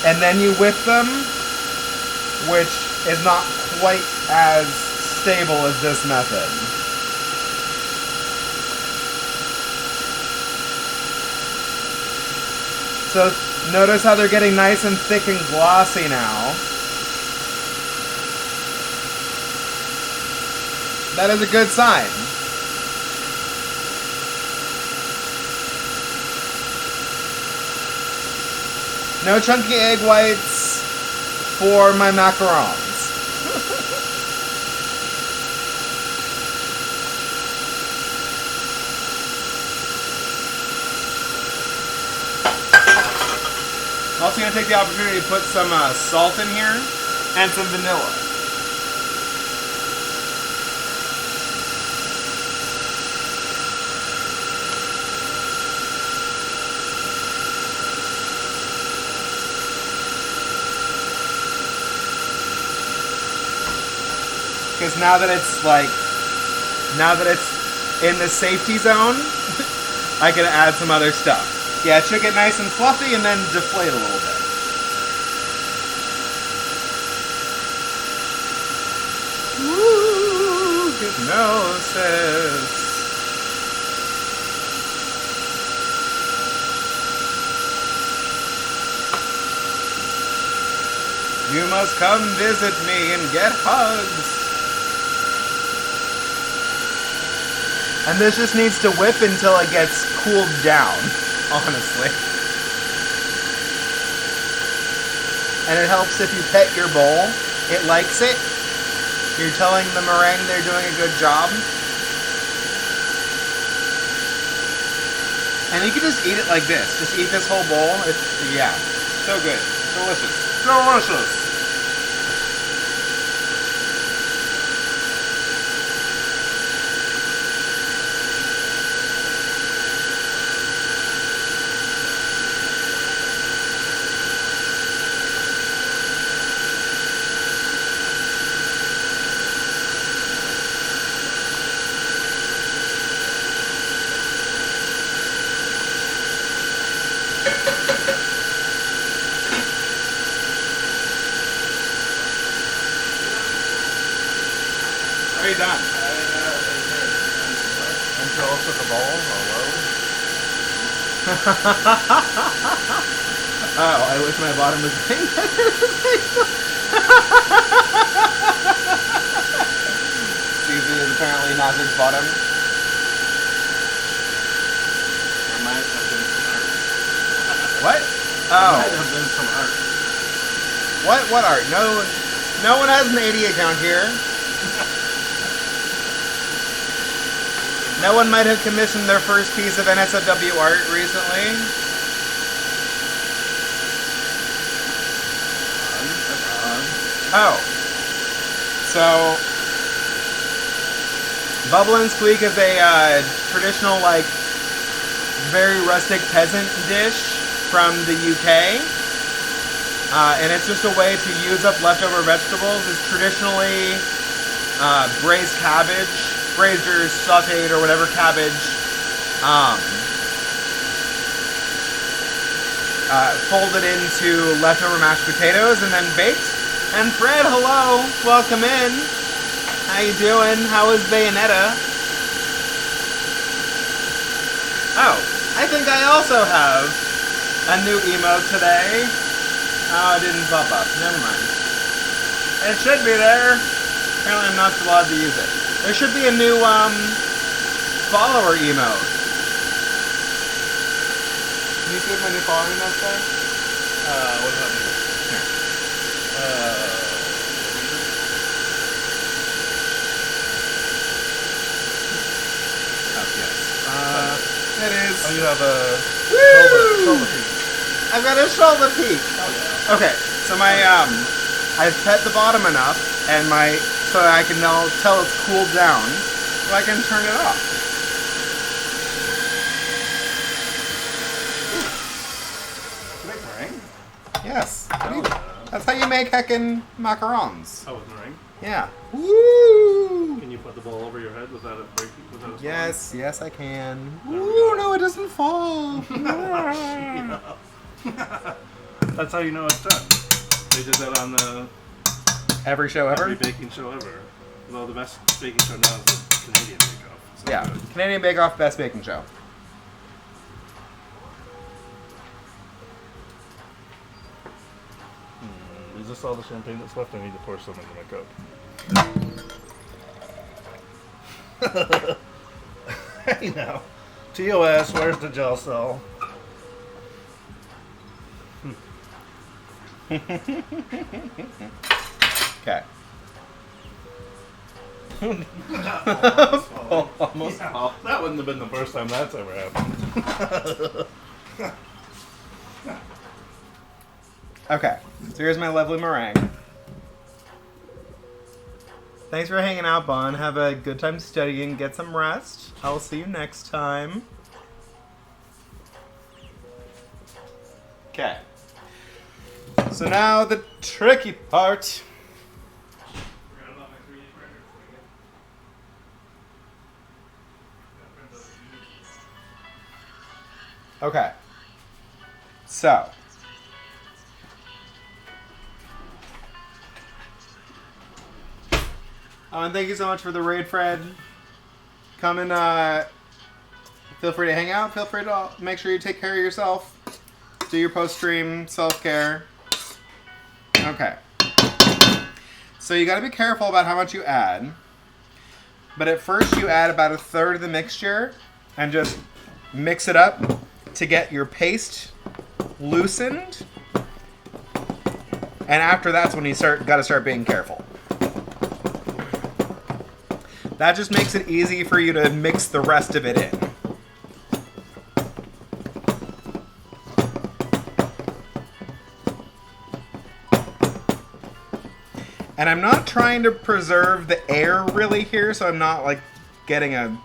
and then you whip them, which is not quite as stable as this method. So notice how they're getting nice and thick and glossy now. That is a good sign. No chunky egg whites for my macarons. Also gonna take the opportunity to put some salt in here and some vanilla. Because now that it's in the safety zone, I can add some other stuff. Yeah, it should get nice and fluffy and then deflate a little bit. Woo! Hypnosis. You must come visit me and get hugs. And this just needs to whip until it gets cooled down, honestly. And it helps if you pet your bowl. It likes it. You're telling the meringue they're doing a good job. And you can just eat it like this. Just eat this whole bowl. It's, yeah, so good. Delicious. Delicious. Are you done? Until also the bowl, hello. Oh, I wish my bottom was pink. Susie is apparently Nazir's bottom. There might have been some art. What? There Oh. might have been some art. What art? No one has an 80 account here. No one might have commissioned their first piece of NSFW art recently. Oh. So, Bubble and Squeak is a traditional, like, very rustic peasant dish from the UK. And it's just a way to use up leftover vegetables. It's traditionally braised cabbage, braised or sauteed or whatever cabbage, folded into leftover mashed potatoes and then baked. And Fred, hello, welcome in. How you doing? How is Bayonetta? Oh, I think I also have a new emote today. Oh, it didn't pop up. Never mind. It should be there. Apparently I'm not allowed to use it. There should be a new, follower emote. Can you see if my new follower emote's there? What about me? Here. Oh, yes. It is. Oh, you have a Woo! shoulder piece. I've got a shoulder peak. Oh, yeah. Okay, so my, I've pet the bottom enough, and so I can now tell it's cooled down, so I can turn it off. Make meringue? Yes. Oh, yeah. That's how you make heckin' macarons. Oh, with meringue? Yeah. Woo! Can you put the bowl over your head without it breaking? Without it Yes, I can. There we Ooh, go. no, it doesn't fall. falling? That's how you know it's done. They did that on the Every show every ever? baking show ever. Well, the best baking show now is the Canadian Bake Off. So Yeah. good. Canadian Bake Off, best baking show. Is this all the champagne that's left? I need to pour some into my cup. Hey now. TOS, where's the gel cell? Okay. Almost. Yeah, that wouldn't have been the first time that's ever happened. Okay, so here's my lovely meringue. Thanks for hanging out, Bon. Have a good time studying. Get some rest. I'll see you next time. Okay. So now the tricky part. Forgot about my 3D printer. Okay. So. Oh, and thank you so much for the raid, Fred. Come and feel free to hang out. Feel free to make sure you take care of yourself. Do your post-stream self-care. Okay. So you got to be careful about how much you add. But at first you add about 1/3 of the mixture and just mix it up to get your paste loosened. And after that's when you got to start being careful. That just makes it easy for you to mix the rest of it in. And I'm not trying to preserve the air really here, so I'm not like getting a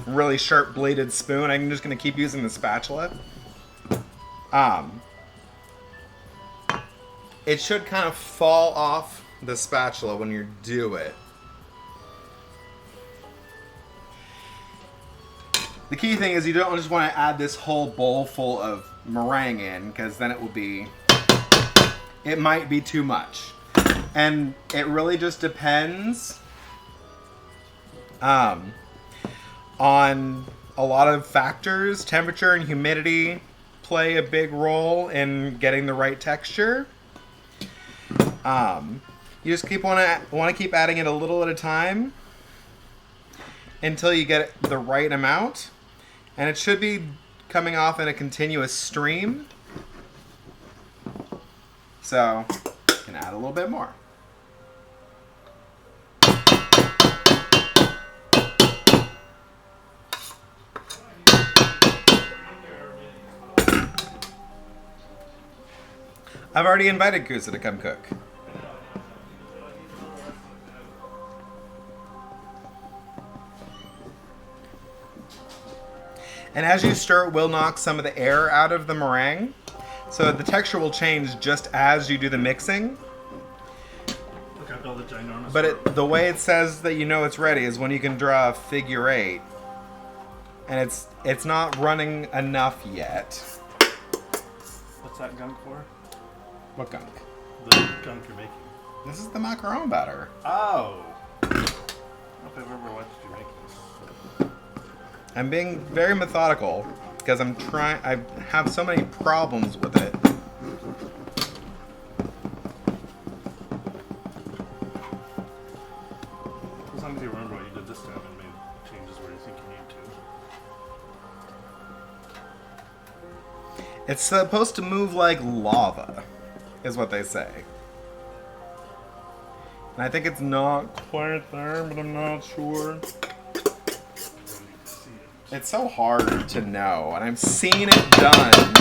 really sharp bladed spoon. I'm just going to keep using the spatula. It should kind of fall off the spatula when you do it. The key thing is you don't just want to add this whole bowl full of meringue in, because then it might be too much. And it really just depends on a lot of factors. Temperature and humidity play a big role in getting the right texture. You just want to keep adding it a little at a time until you get the right amount. And it should be coming off in a continuous stream. So, you can add a little bit more. I've already invited Kusa to come cook. And as you stir, it will knock some of the air out of the meringue. So the texture will change just as you do the mixing. Look, I built a ginormous. But the way it says that you know it's ready is when you can draw a figure 8. And it's not running enough yet. What's that gunk for? What gunk? The gunk you're making. This is the macaron batter. Oh. I don't know if I've ever watched you make this. I'm being very methodical because I have so many problems with it. As long as you remember what you did this time and made changes where you think you need to. It's supposed to move like lava, is what they say. And I think it's not quite there, but I'm not sure. It's so hard to know, and I've seen it done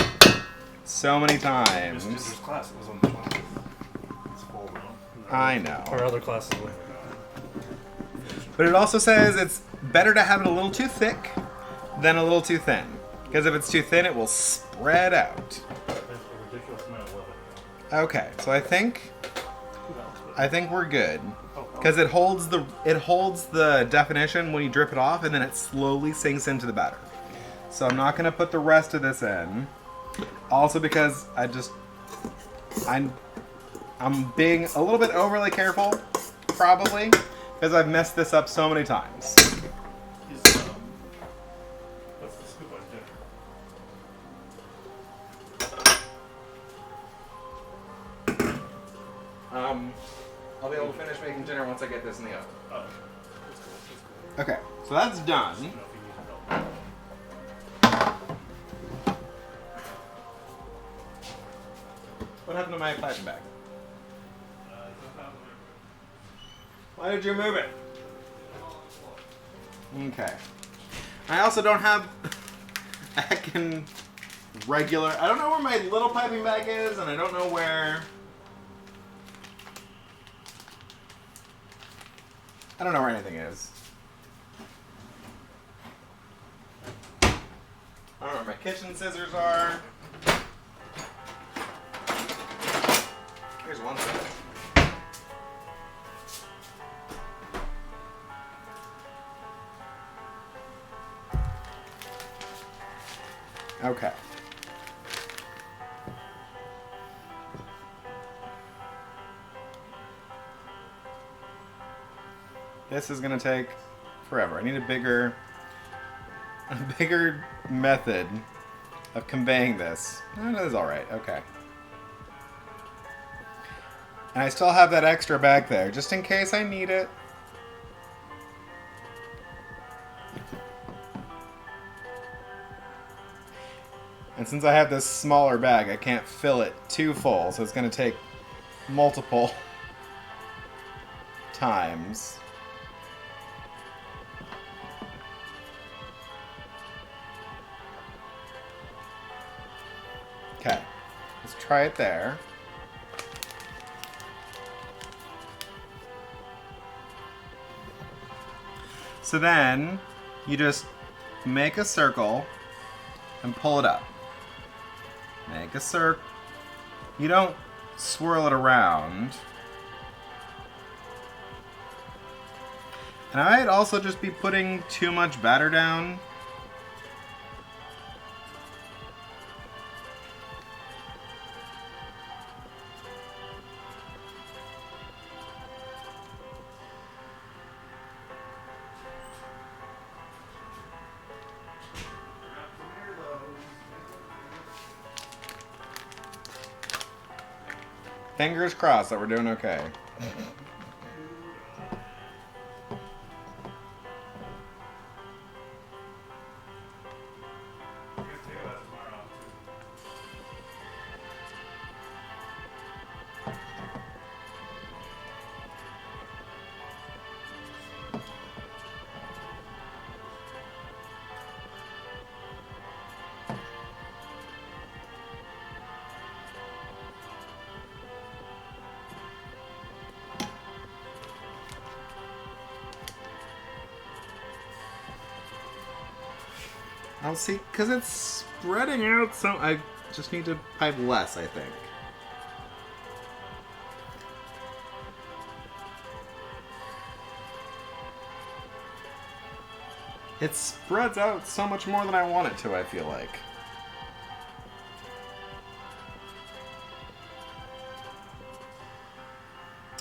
so many times. This class was on the 20th. It's full though. I know. Our other classes were. But it also says it's better to have it a little too thick than a little too thin. Because if it's too thin, it will spread out. It's a ridiculous amount of it. Okay, so I think we're good. Oh, Because it holds the definition when you drip it off, and then it slowly sinks into the batter. So I'm not gonna put the rest of this in. Also because I'm being a little bit overly careful, probably, because I've messed this up so many times. What's the scoop on dinner? I'll be able to finish making dinner once I get this in the oven. Oh, that's cool. Okay, so that's done. I don't know if you need help. What happened to my piping bag? Why did you move it? Okay. I also don't have... regular. I don't know where my little piping bag is, and I don't know where. I don't know where anything is. I don't know where my kitchen scissors are. Here's one scissors. Okay. This is gonna take forever. I need a bigger method of conveying this. Oh, that is all right. Okay. And I still have that extra back there, just in case I need it. And since I have this smaller bag, I can't fill it too full, so it's going to take multiple times. Okay, let's try it there. So then, you just make a circle and pull it up. Make a circle. You don't swirl it around. And I might also just be putting too much batter down. Fingers crossed that we're doing okay. I'll see, because it's spreading out, so I just need to pipe less, I think. It spreads out so much more than I want it to, I feel like.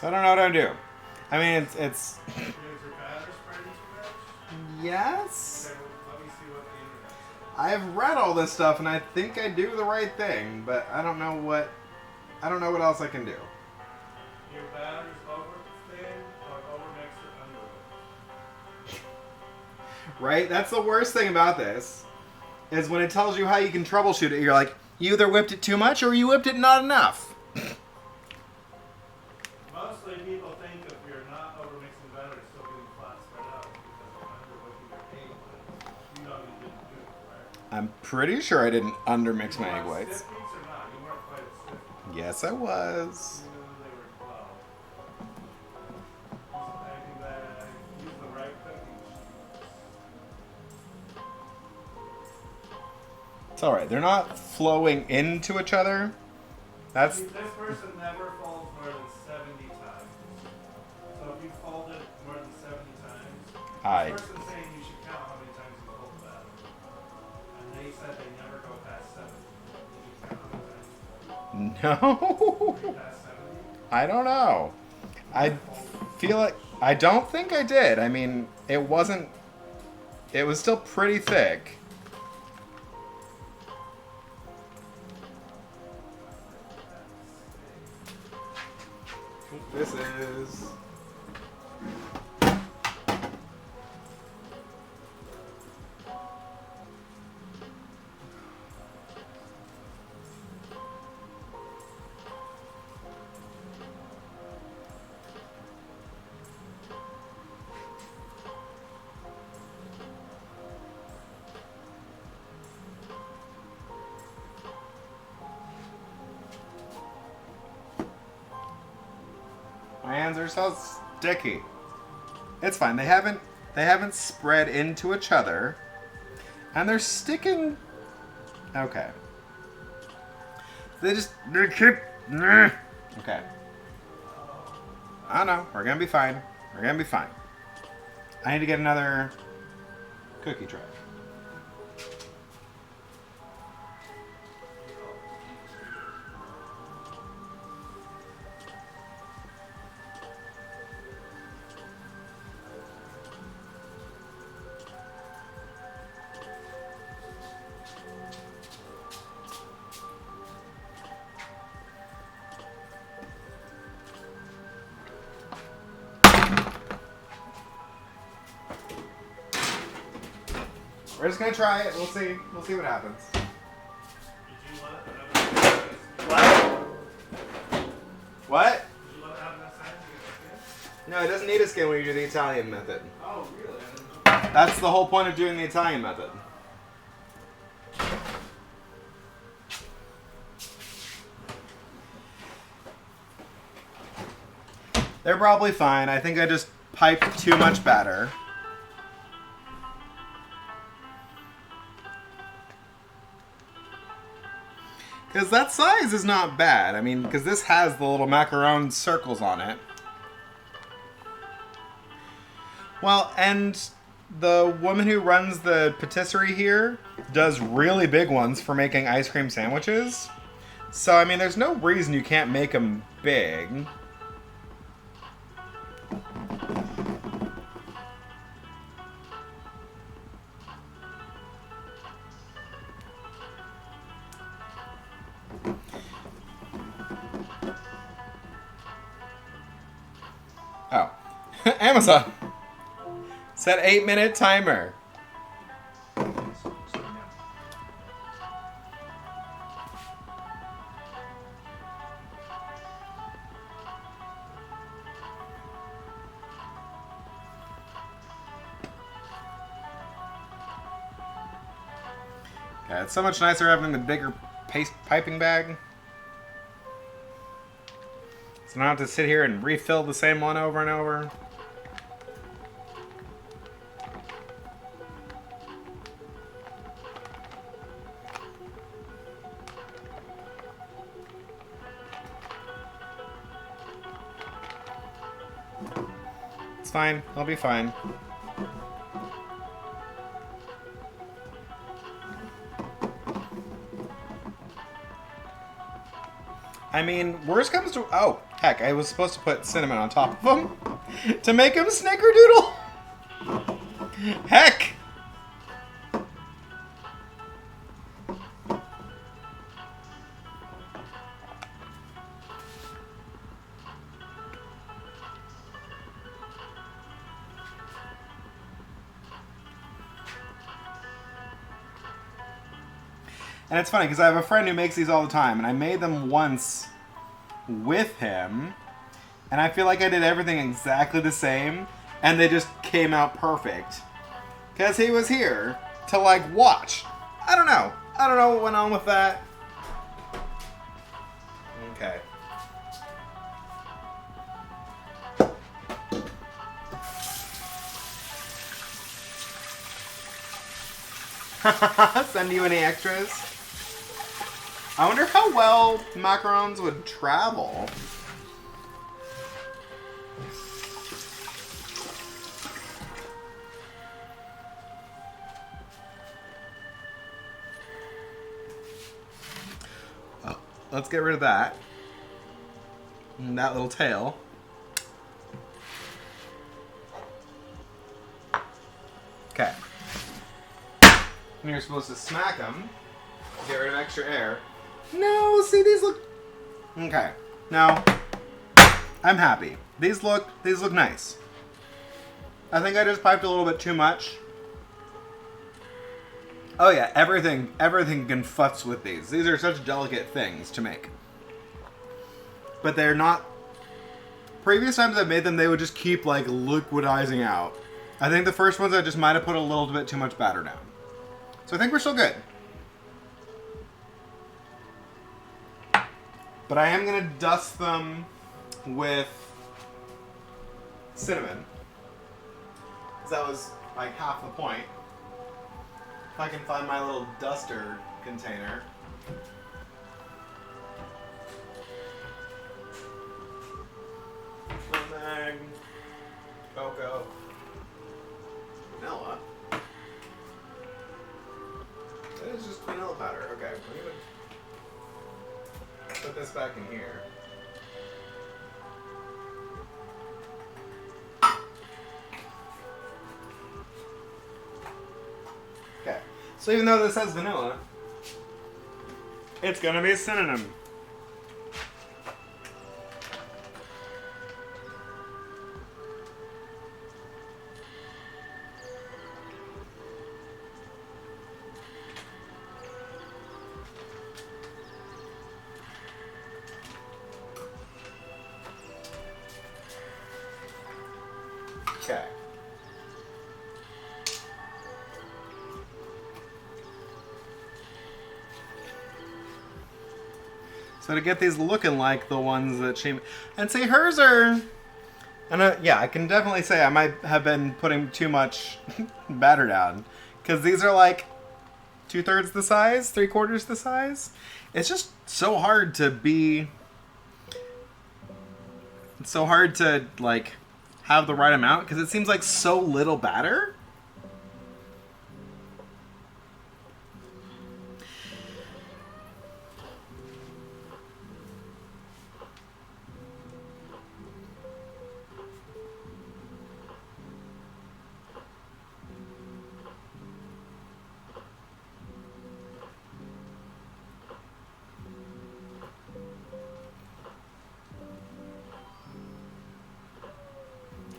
I don't know what I do. I mean, it's Is your batter spreading too much? yes. Okay, well, let me see what the internet says. I've read all this stuff and I think I do the right thing, but I don't know what else I can do. Your batter's over thin or over mixed or under. Right? That's the worst thing about this. Is when it tells you how you can troubleshoot it, you're like, you either whipped it too much or you whipped it not enough. Mostly people think if you're not over mixing batter, it's still getting flat spread out because of under whipping your egg whites. You know you didn't do it, right? I'm pretty sure I didn't undermix my egg You want whites. stiff beats or not? You weren't quite as stiff. Yes, I was. You knew they were low. Use a piping bag. Use the right cooking sheets. It's alright. They're not flowing into each other. That's... This person never folds more than 70 times. So if you fold it more than 70 times, this person's saying you should count how many times you fold the batter. And they said they never go past 70. Did you count how many times? No. Were you past 70? I don't know. I feel like... I don't think I did. I mean, it wasn't... It was still pretty thick. This is... My hands are so sticky. It's fine. They haven't spread into each other. And they're sticking. Okay. They keep. Okay. I don't know. We're gonna be fine. We're gonna be fine. I need to get another cookie tray. We're just gonna try it. We'll see. We'll see what happens. Did you let it have What? Did you let it have enough time to get the skin? No, it doesn't need a skin when you do the Italian method. Oh, really? I didn't know. That's the whole point of doing the Italian method. They're probably fine. I think I just piped too much batter. Because that size is not bad. I mean, because this has the little macaron circles on it. Well, and the woman who runs the patisserie here does really big ones for making ice cream sandwiches. So, I mean, there's no reason you can't make them big. Oh. Amazon. Set 8-minute timer. Yeah, it's so much nicer having the bigger paste piping bag. So I don't have to sit here and refill the same one over and over. It's fine. I'll be fine. I mean, worst comes to... Oh, heck, I was supposed to put cinnamon on top of them to make them snickerdoodle. Heck! And it's funny because I have a friend who makes these all the time, and I made them once with him, and I feel like I did everything exactly the same, and they just came out perfect. Because he was here to, like, watch. I don't know. I don't know what went on with that. Okay. Send you any extras? I wonder how well macarons would travel. Oh, let's get rid of that. And that little tail. Okay. And you're supposed to smack them. Get rid of extra air. No, see, these look... Okay. Now, I'm happy. These look nice. I think I just piped a little bit too much. Oh yeah, everything can futz with these. These are such delicate things to make. But they're not... Previous times I've made them, they would just keep, like, liquidizing out. I think the first ones I just might have put a little bit too much batter down. So I think we're still good. But I am going to dust them with cinnamon. Because that was like half the point. If I can find my little duster container. Nutmeg, cocoa, vanilla. That is just vanilla powder. Okay, I'm gonna put this back in here. Okay, so even though this has vanilla, it's gonna be a synonym. Okay. So to get these looking like the ones that she... And see, hers are... And yeah, I can definitely say I might have been putting too much batter down. Because these are like 2/3 the size, 3/4 the size. It's just so hard to be... It's so hard to, like, have the right amount. Because it seems like so little batter.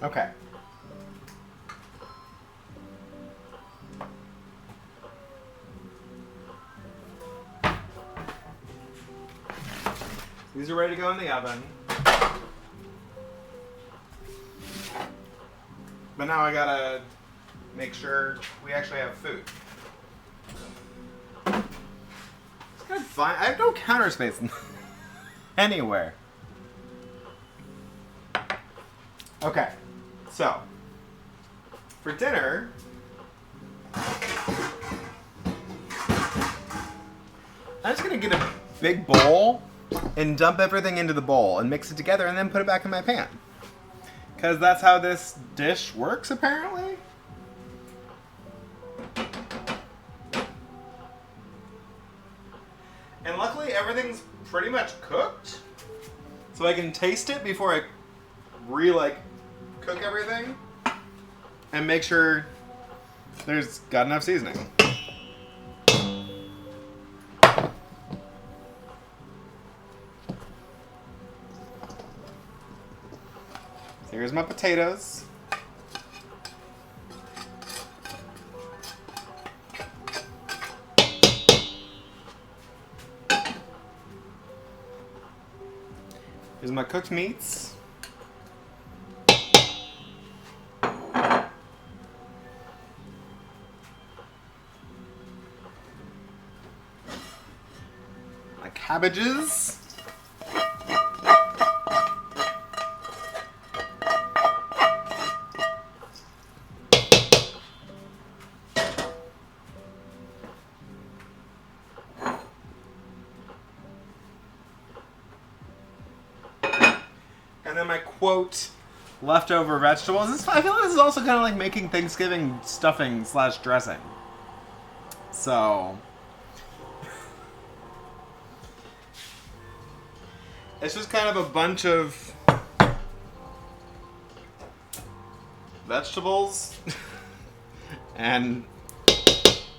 Okay. These are ready to go in the oven. But now I gotta make sure we actually have food. I have no counter space anywhere. Okay, so for dinner, I'm just gonna get a big bowl and dump everything into the bowl and mix it together and then put it back in my pan. Because that's how this dish works, apparently. And luckily everything's pretty much cooked. So I can taste it before I cook everything and make sure there's got enough seasoning. Here's my potatoes. Here's my cooked meats. My cabbages. And then my quote leftover vegetables. I feel like this is also kind of like making Thanksgiving stuffing / dressing. So it's just kind of a bunch of vegetables and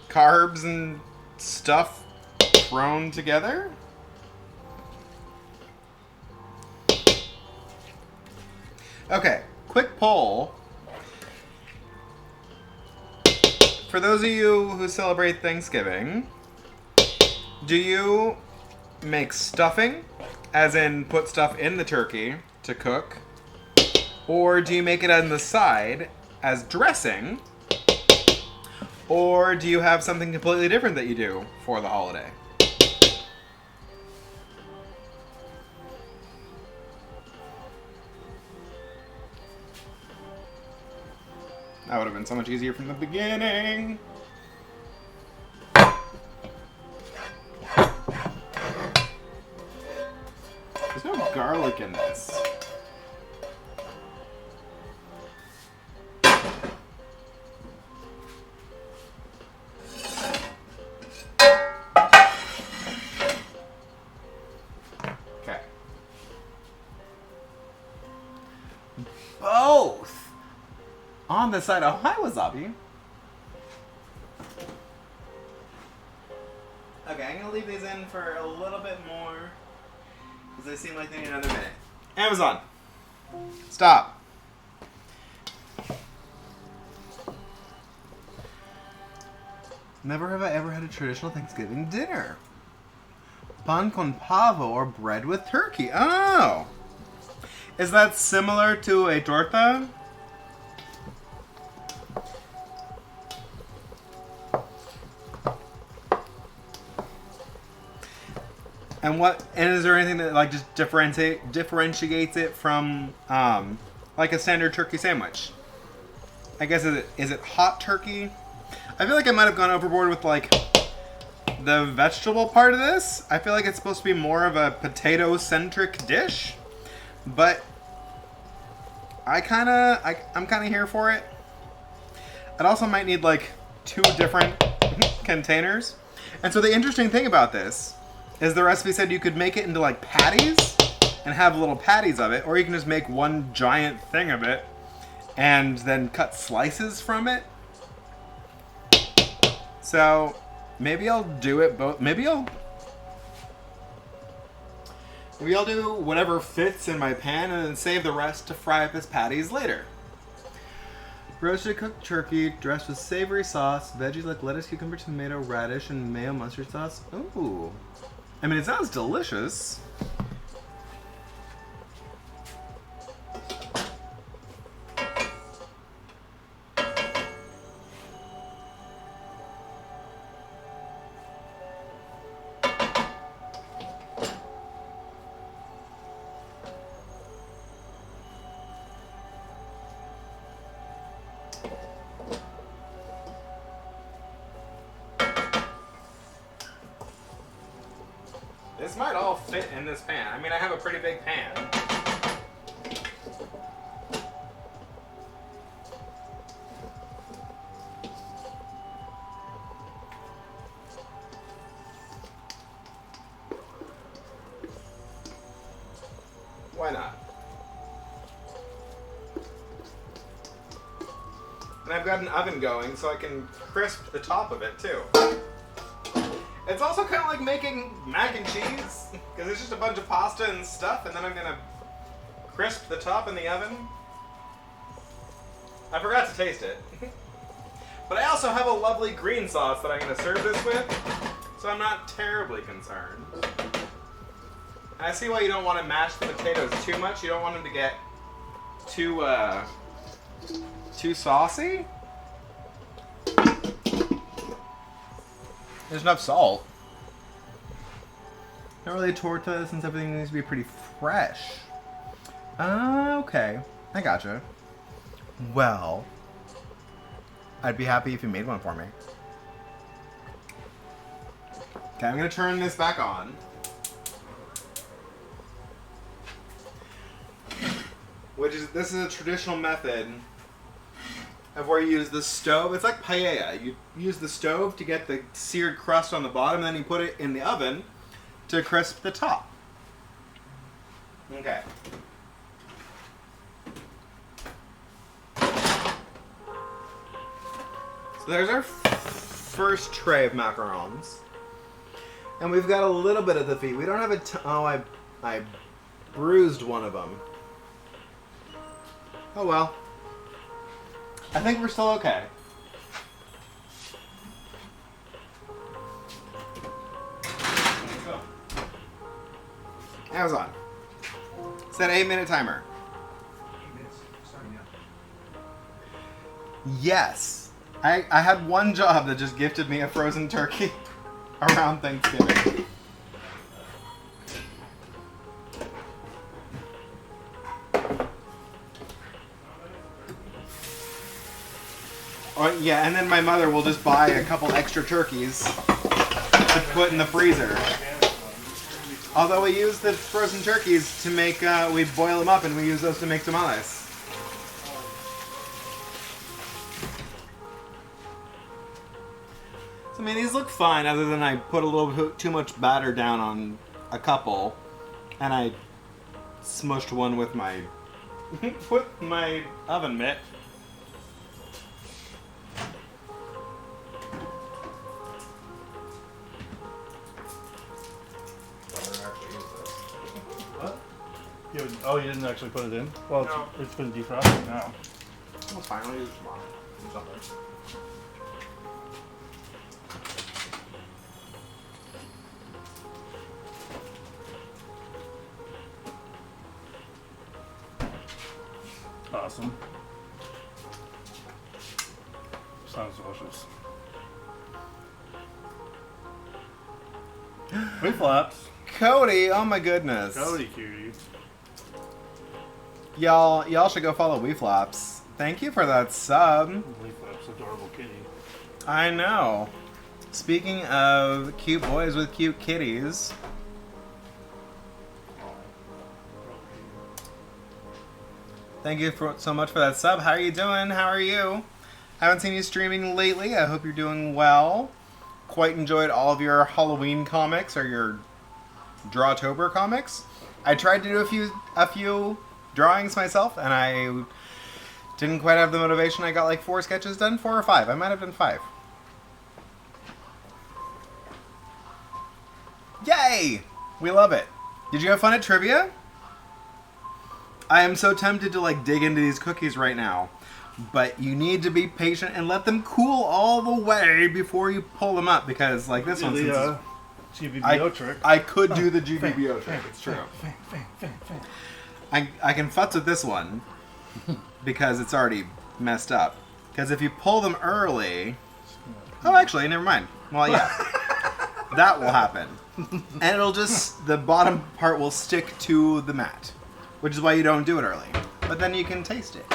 carbs and stuff thrown together. Okay, quick poll. For those of you who celebrate Thanksgiving, do you make stuffing, as in put stuff in the turkey to cook, or do you make it on the side as dressing, or do you have something completely different that you do for the holiday? That would have been so much easier from the beginning. There's no garlic in this. Okay. Both on the side. Oh, hi, wasabi. Okay, I'm gonna leave these in for a little bit more because they seem like they need another minute. Amazon, stop. Never have I ever had a traditional Thanksgiving dinner. Pan con pavo, or bread with turkey. Oh! Is that similar to a torta? And is there anything that like just differentiates it from like a standard turkey sandwich? I guess is it hot turkey? I feel like I might have gone overboard with like the vegetable part of this. I feel like it's supposed to be more of a potato-centric dish, but I'm kind of here for it. It also might need like 2 different containers. And so the interesting thing about this is the recipe said you could make it into like patties and have little patties of it, or you can just make one giant thing of it and then cut slices from it. So maybe I'll do it both. Maybe I'll do whatever fits in my pan and then save the rest to fry up as patties later. Roasted cooked turkey dressed with savory sauce, veggies like lettuce, cucumber, tomato, radish, and mayo mustard sauce. Ooh. I mean, it sounds delicious. This might all fit in this pan. I mean, I have a pretty big pan. Why not? And I've got an oven going so I can crisp the top of it too. It's also kind of like making mac and cheese, because it's just a bunch of pasta and stuff, and then I'm gonna crisp the top in the oven. I forgot to taste it. But I also have a lovely green sauce that I'm gonna serve this with, so I'm not terribly concerned. I see why you don't want to mash the potatoes too much. You don't want them to get too saucy. There's enough salt. Not really a torta since everything needs to be pretty fresh. Okay. I gotcha. Well, I'd be happy if you made one for me. Okay, I'm gonna turn this back on. This is a traditional method of where you use the stove. It's like paella. You use the stove to get the seared crust on the bottom, and then you put it in the oven to crisp the top. Okay. So there's our first tray of macarons. And we've got a little bit of the feet. We don't have a I bruised one of them. Oh well. I think we're still okay. Let's go. Amazon. Set 8-minute timer. 8 minutes. Starting now. Yes. I had one job that just gifted me a frozen turkey around Thanksgiving. Yeah, and then my mother will just buy a couple extra turkeys to put in the freezer. Although we use the frozen turkeys to make, we boil them up and we use those to make tamales. So, I mean, these look fine other than I put a little bit too much batter down on a couple. And I smushed one with my, oven mitt. What? You didn't actually put it in? Well, No. it's been defrosted now. Well, finally, use tomorrow. Awesome. Sounds delicious. Wheat flaps. Cody, oh my goodness. Cody cutie. Y'all should go follow WeFlaps. Thank you for that sub. Wheat flaps, adorable kitty. I know. Speaking of cute boys with cute kitties, thank you so much for that sub. How are you doing? How are you? Haven't seen you streaming lately. I hope you're doing well. Quite enjoyed all of your Halloween comics or your Drawtober comics. I tried to do a few drawings myself, and I didn't quite have the motivation. I got like 4 sketches done, 4 or 5. I might have done 5. Yay! We love it. Did you have fun at trivia? I am so tempted to like dig into these cookies right now, but you need to be patient and let them cool all the way before you pull them up, because like this one, The GBBO trick. I could do the GBBO trick. It's true. I can futz with this one because it's already messed up. Because if you pull them early, oh, actually, never mind. Well, yeah, that will happen, and it'll just the bottom part will stick to the mat, which is why you don't do it early. But then you can taste it.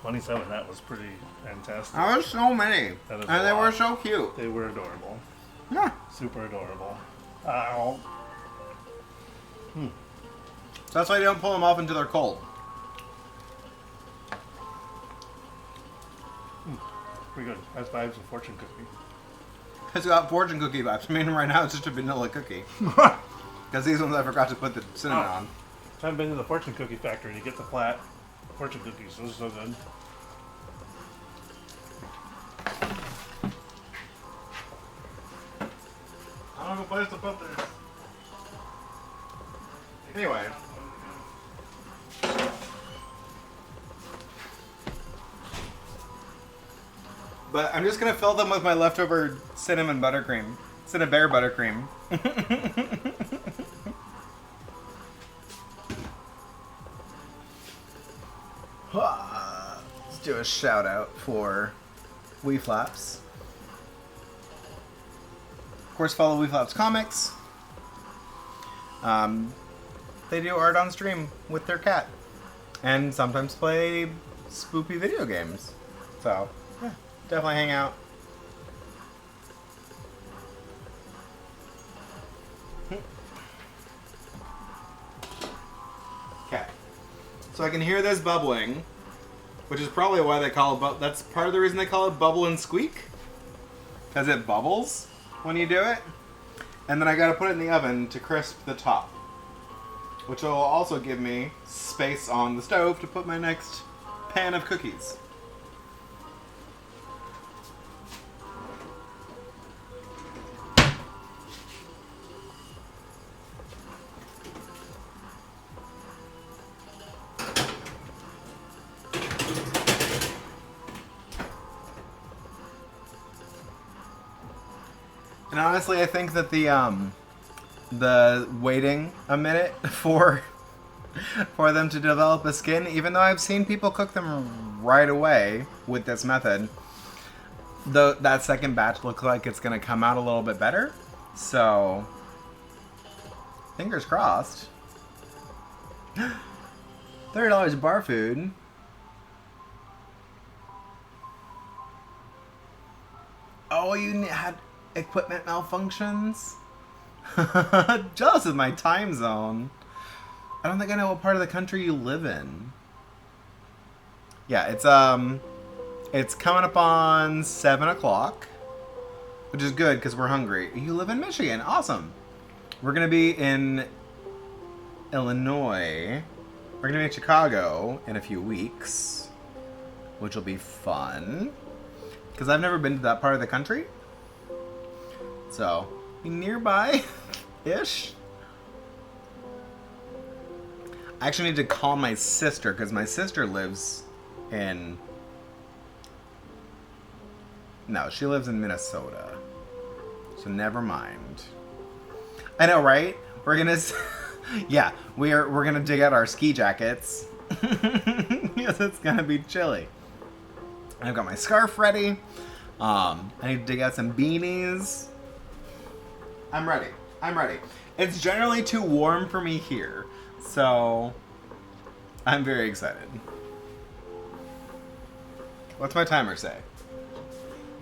$27. That was pretty fantastic. There were so many, That is and a they lot. were so cute. They were adorable. Yeah. Super adorable. Ow. So that's why you don't pull them off until they're cold. Pretty good. Has vibes of fortune cookie. It's got fortune cookie vibes. I mean, right now it's just a vanilla cookie. Because these ones I forgot to put the cinnamon on. I haven't been to the fortune cookie factory to get the flat fortune cookies. Those are so good. I don't have a place to put this. Anyway. But I'm just going to fill them with my leftover cinnamon buttercream. Cinnabear buttercream. Let's do a shout out for WeFlaps. Of course, follow WeFlaps Comics. They do art on stream with their cat. And sometimes play spoopy video games. So, yeah, definitely hang out. Okay. So I can hear this bubbling, which is probably why they call it that's part of the reason they call it Bubble and Squeak. Because it bubbles when you do it. And then I gotta put it in the oven to crisp the top. Which will also give me space on the stove to put my next pan of cookies. And honestly, I think that the waiting a minute for them to develop a skin, even though I've seen people cook them right away with this method, that second batch looks like it's going to come out a little bit better. So, fingers crossed. $30 bar food. Oh, you had equipment malfunctions? Jealous of my time zone. I don't think I know what part of the country you live in. Yeah, it's coming up on 7 o'clock, which is good because we're hungry. You live in Michigan. Awesome. We're going to be in Illinois. We're going to be in Chicago in a few weeks, which will be fun because I've never been to that part of the country. So, nearby-ish. I actually need to call my sister because my sister lives in... No, she lives in Minnesota. So never mind. I know, right? We're gonna... Yeah, we're gonna dig out our ski jackets. Yes, it's gonna be chilly. I've got my scarf ready. I need to dig out some beanies. I'm ready. It's generally too warm for me here, so I'm very excited. What's my timer say?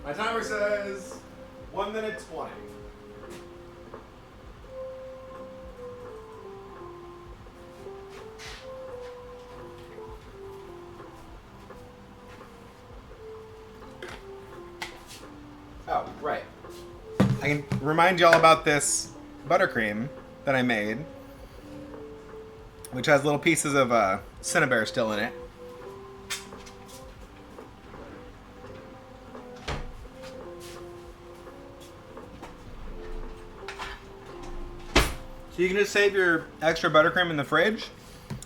My timer says 1 minute 20. Oh, right. I can remind y'all about this buttercream that I made, which has little pieces of Cinnabar still in it. So you can just save your extra buttercream in the fridge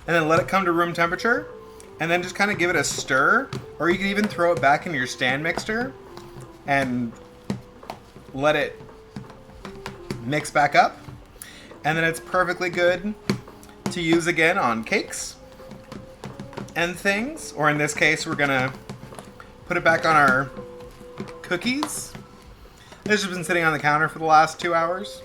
and then let it come to room temperature and then just kind of give it a stir, or you can even throw it back in your stand mixer and let it mix back up, and then it's perfectly good to use again on cakes and things, or in this case we're gonna put it back on our cookies. This has been sitting on the counter for the last 2 hours.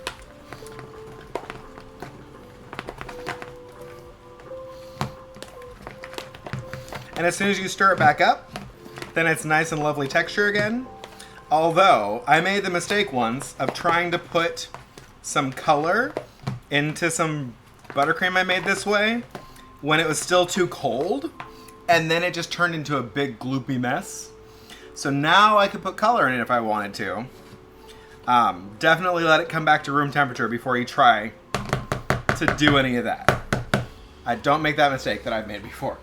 And as soon as you stir it back up, then it's nice and lovely texture again. Although, I made the mistake once of trying to put some color into some buttercream I made this way when it was still too cold, and then it just turned into a big gloopy mess. So now I could put color in it if I wanted to. Definitely let it come back to room temperature before you try to do any of that. Don't make that mistake that I've made before.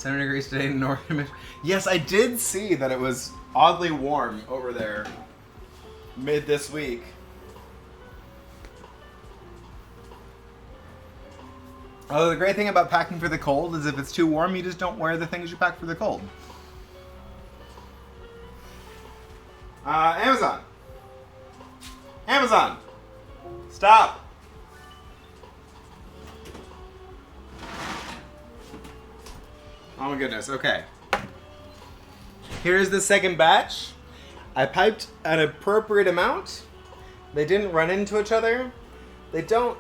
Degrees today in northern Michigan. Yes, I did see that it was oddly warm over there mid this week. Although the great thing about packing for the cold is if it's too warm, you just don't wear the things you pack for the cold. Amazon. Amazon. Stop. Oh my goodness, okay. Here's the second batch. I piped an appropriate amount. They didn't run into each other. They don't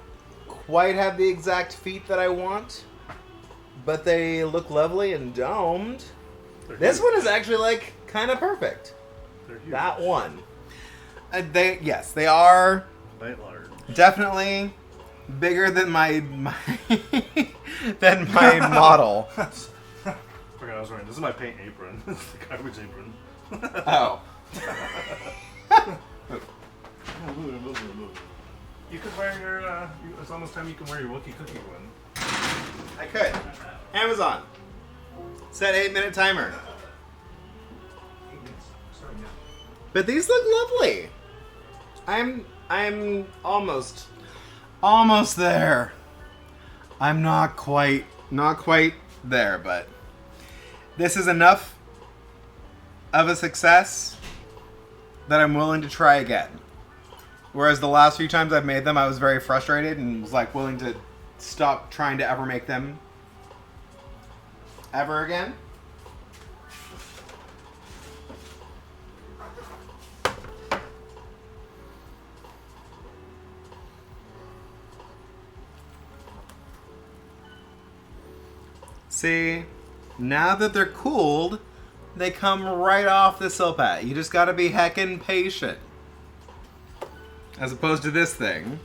quite have the exact feet that I want, but they look lovely and domed. This one is actually like kind of perfect. They're huge. That one. They are Quite large. definitely bigger than my than my model. Forgot I was wearing. This is my paint apron. It's the garbage apron. Oh. You could wear your. It's almost time you can wear your Wookiee cookie one. I could. Amazon. Set 8-minute timer. But these look lovely. I'm almost there. I'm not quite there, but this is enough of a success that I'm willing to try again. Whereas the last few times I've made them, I was very frustrated and was like willing to stop trying to ever make them ever again. See, now that they're cooled, they come right off the silpat. You just gotta be heckin' patient. As opposed to this thing.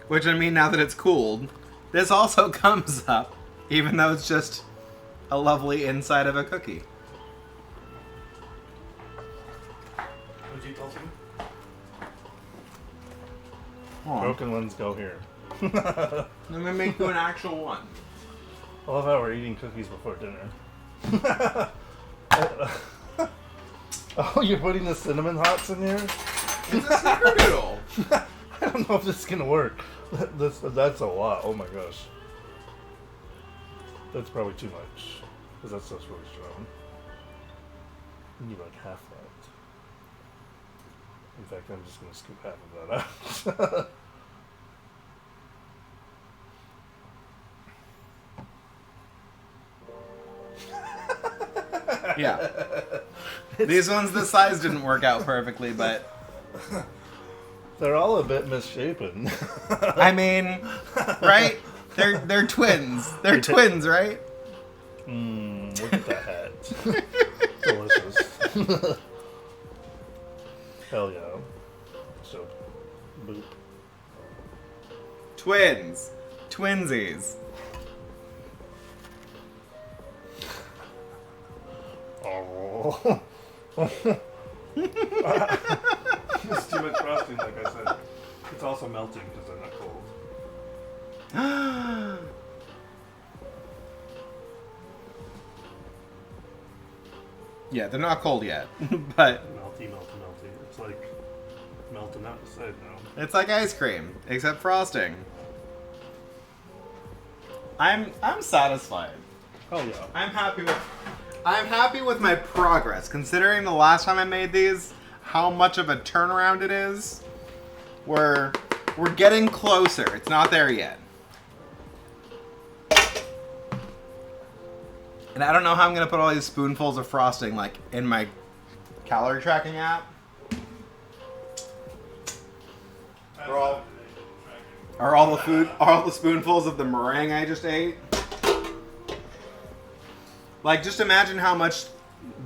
Which, I mean, now that it's cooled, this also comes up, even though it's just a lovely inside of a cookie. Would you tell me? Hold on. Broken ones go here. Let me make you an actual one. I love how we're eating cookies before dinner. Oh, you're putting the cinnamon hots in here? It's a snickerdoodle. I don't know if this is gonna work. That's a lot. Oh my gosh. That's probably too much. Because that stuff's really strong. You need like half that. In fact, I'm just gonna scoop half of that out. Yeah. These ones, the size didn't work out perfectly, but... They're all a bit misshapen. I mean, right? They're twins. They're twins, right? Look at that hat. Delicious. Hell yeah. So, boop. Twins. Twinsies. Oh. It's too much frosting, like I said. It's also melting because they're not cold. Yeah, they're not cold yet, but Melty. It's like melting out the side now. it's like ice cream, except frosting. I'm satisfied. Oh yeah. I'm happy with my progress, considering the last time I made these, how much of a turnaround it is. We're getting closer. It's not there yet. And I don't know how I'm gonna put all these spoonfuls of frosting like in my calorie tracking app. Are all the spoonfuls of the meringue I just ate? Like, just imagine how much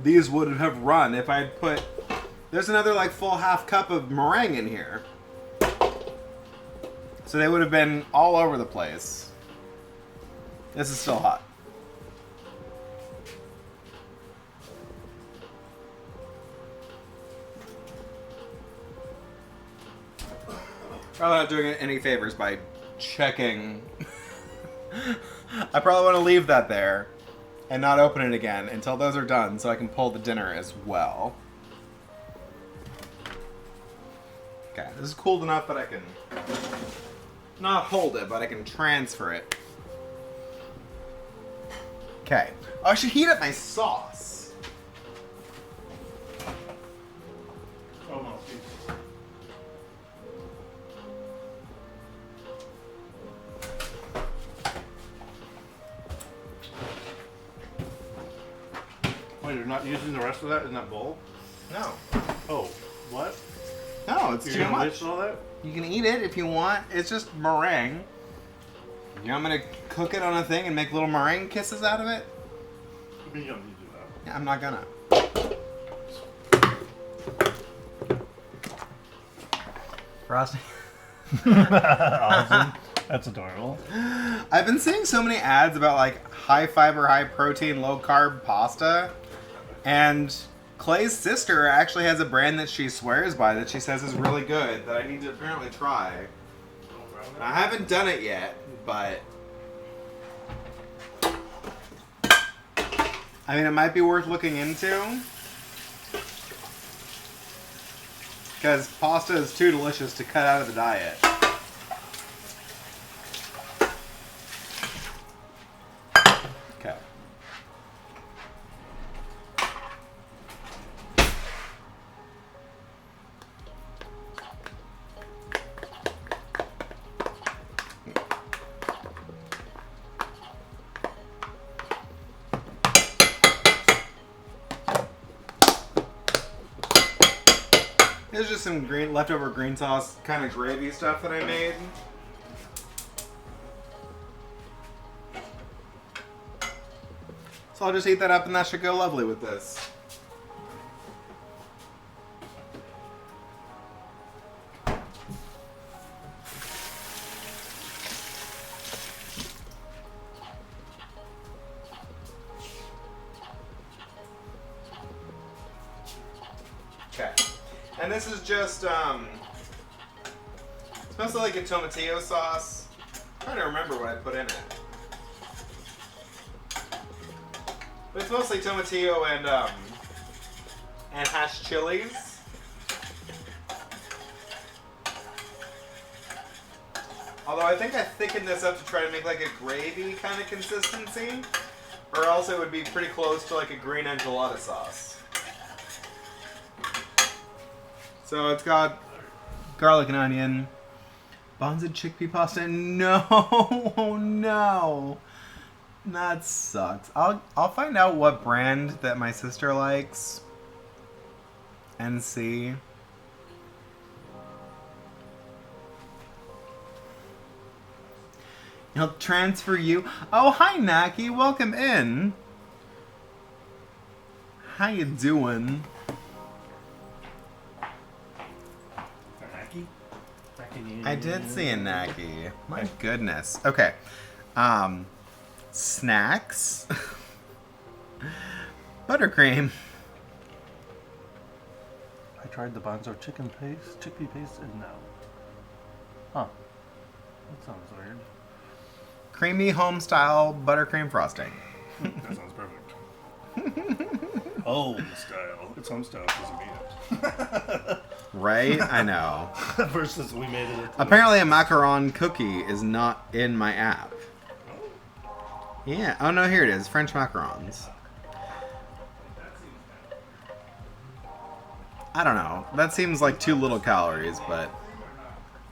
these would have run if I'd put... There's another, like, full half cup of meringue in here. So they would have been all over the place. This is still hot. Probably not doing it any favors by checking. I probably want to leave that there and not open it again until those are done so I can pull the dinner as well. Okay, this is cooled enough that I can not hold it, but I can transfer it. Okay. Oh, I should heat up my sauce. Oh no, geez. Wait, you're not using the rest of that in that bowl? No. Oh, what? No, it's You're too gonna much. waste all that? You can eat it if you want. It's just meringue. You want me to cook it on a thing and make little meringue kisses out of it? You don't need to do that. Yeah, I'm not gonna. Frosting. Awesome. That's adorable. I've been seeing so many ads about like high fiber, high protein, low carb pasta. And Clay's sister actually has a brand that she swears by that she says is really good that I need to apparently try. And I haven't done it yet, but I mean, it might be worth looking into. Because pasta is too delicious to cut out of the diet. Okay. There's just some leftover green sauce kind of gravy stuff that I made. So I'll just heat that up and that should go lovely with this. Okay. And this is just, it's mostly like a tomatillo sauce. I'm trying to remember what I put in it. But it's mostly tomatillo and hashed chilies. Although I think I thickened this up to try to make like a gravy kind of consistency. Or else it would be pretty close to like a green enchilada sauce. So it's got garlic and onion, bonzed chickpea pasta. No, no, that sucks. I'll find out what brand that my sister likes and see. He'll transfer you. Oh, hi Naki, welcome in. How you doing? I did see a Naki. My goodness. Okay. Snacks. Buttercream. I tried the Bonzo chickpea paste, and no. Huh. That sounds weird. Creamy home style buttercream frosting. That sounds perfect. Home style. It's home style doesn't mean it. Right? I know. Versus we made it. Apparently a macaron cookie is not in my app. Yeah. Oh no, here it is. French macarons. I don't know. That seems like too little calories, but...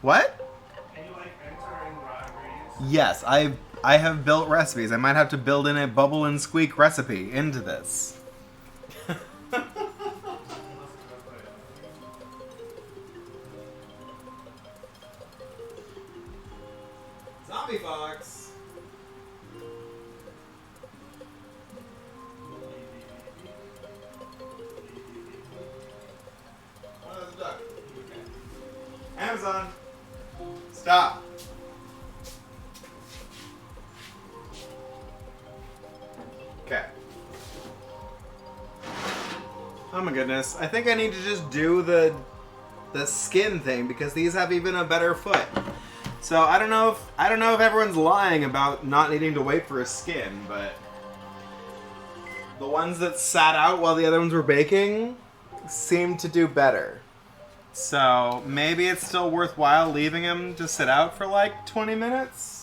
What? Can you like enter in raw ingredients? Yes, I have built recipes. I might have to build in a bubble and squeak recipe into this. Zombie Fox. Oh, there's a duck. Okay. Amazon. Stop. Okay. Oh my goodness. I think I need to just do the skin thing because these have even a better foot. So I don't know if everyone's lying about not needing to wait for a skin, but the ones that sat out while the other ones were baking seem to do better. So maybe it's still worthwhile leaving them to sit out for like 20 minutes.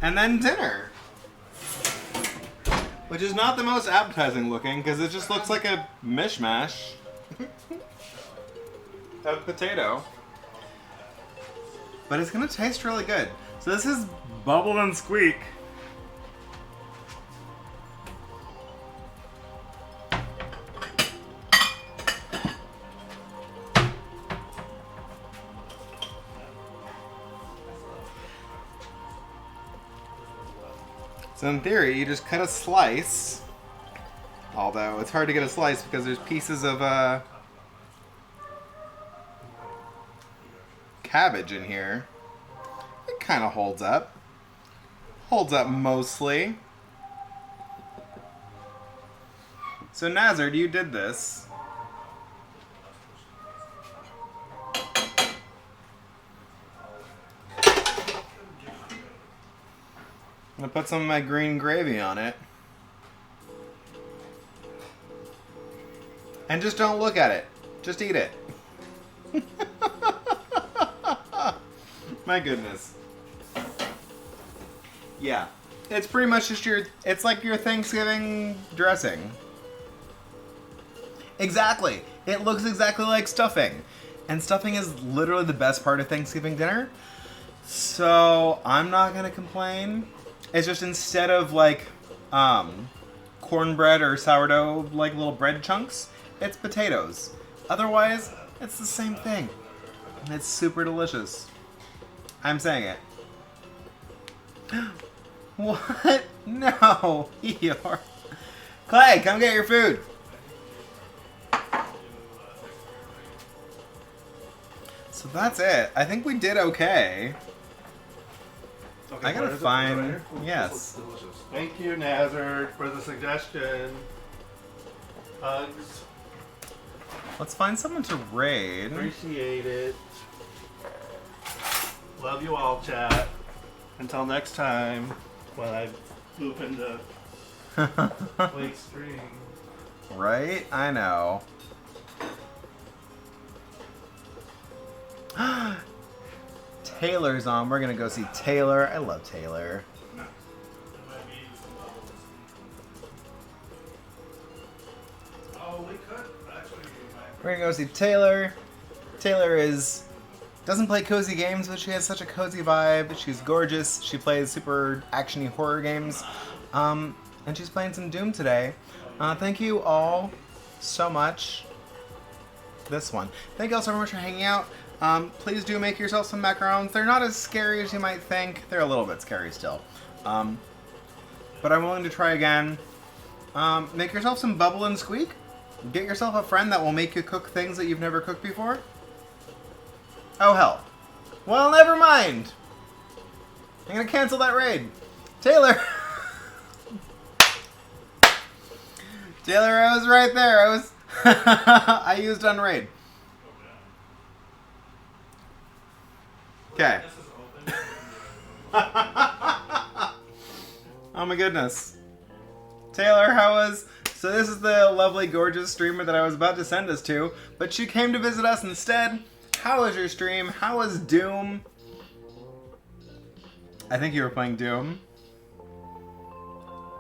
And then dinner. Which is not the most appetizing looking, because it just looks like a mishmash of potato. But it's going to taste really good. So this is Bubble and Squeak. So in theory, you just cut a slice. Although it's hard to get a slice because there's pieces of cabbage in here. It kind of holds up. Holds up mostly. So Nazard, you did this. I'm gonna put some of my green gravy on it. And just don't look at it. Just eat it. My goodness. Yeah. It's pretty much just it's like your Thanksgiving dressing. Exactly. It looks exactly like stuffing. And stuffing is literally the best part of Thanksgiving dinner. So I'm not gonna complain. It's just instead of like corn cornbread or sourdough, like little bread chunks, it's potatoes. Otherwise, it's the same thing. And it's super delicious. I'm saying it. What? No! Eeyore. Clay, come get your food. So that's it. I think we did okay. Okay, I gotta where is it? find... Right here? Yes. This looks delicious. Thank you, Nazard, for the suggestion. Hugs. Let's find someone to raid. Appreciate it. Love you all, chat. Until next time, when I loop into Quakes stream. Right? I know. Taylor's on. We're gonna go see Taylor. I love Taylor. Oh, we could actually. We're gonna go see Taylor. Taylor doesn't play cozy games, but she has such a cozy vibe. She's gorgeous. She plays super actiony horror games. And she's playing some Doom today. Thank you all so much. This one. Thank you all so much for hanging out. Please do make yourself some macarons. They're not as scary as you might think. They're a little bit scary still. But I'm willing to try again. Make yourself some Bubble and Squeak. Get yourself a friend that will make you cook things that you've never cooked before. Oh, hell. Well, never mind. I'm going to cancel that raid. Taylor. Taylor, I was right there. I used unraid. Okay. Oh my goodness. Taylor, how was... So this is the lovely, gorgeous streamer that I was about to send us to, but she came to visit us instead. How was your stream? How was Doom? I think you were playing Doom.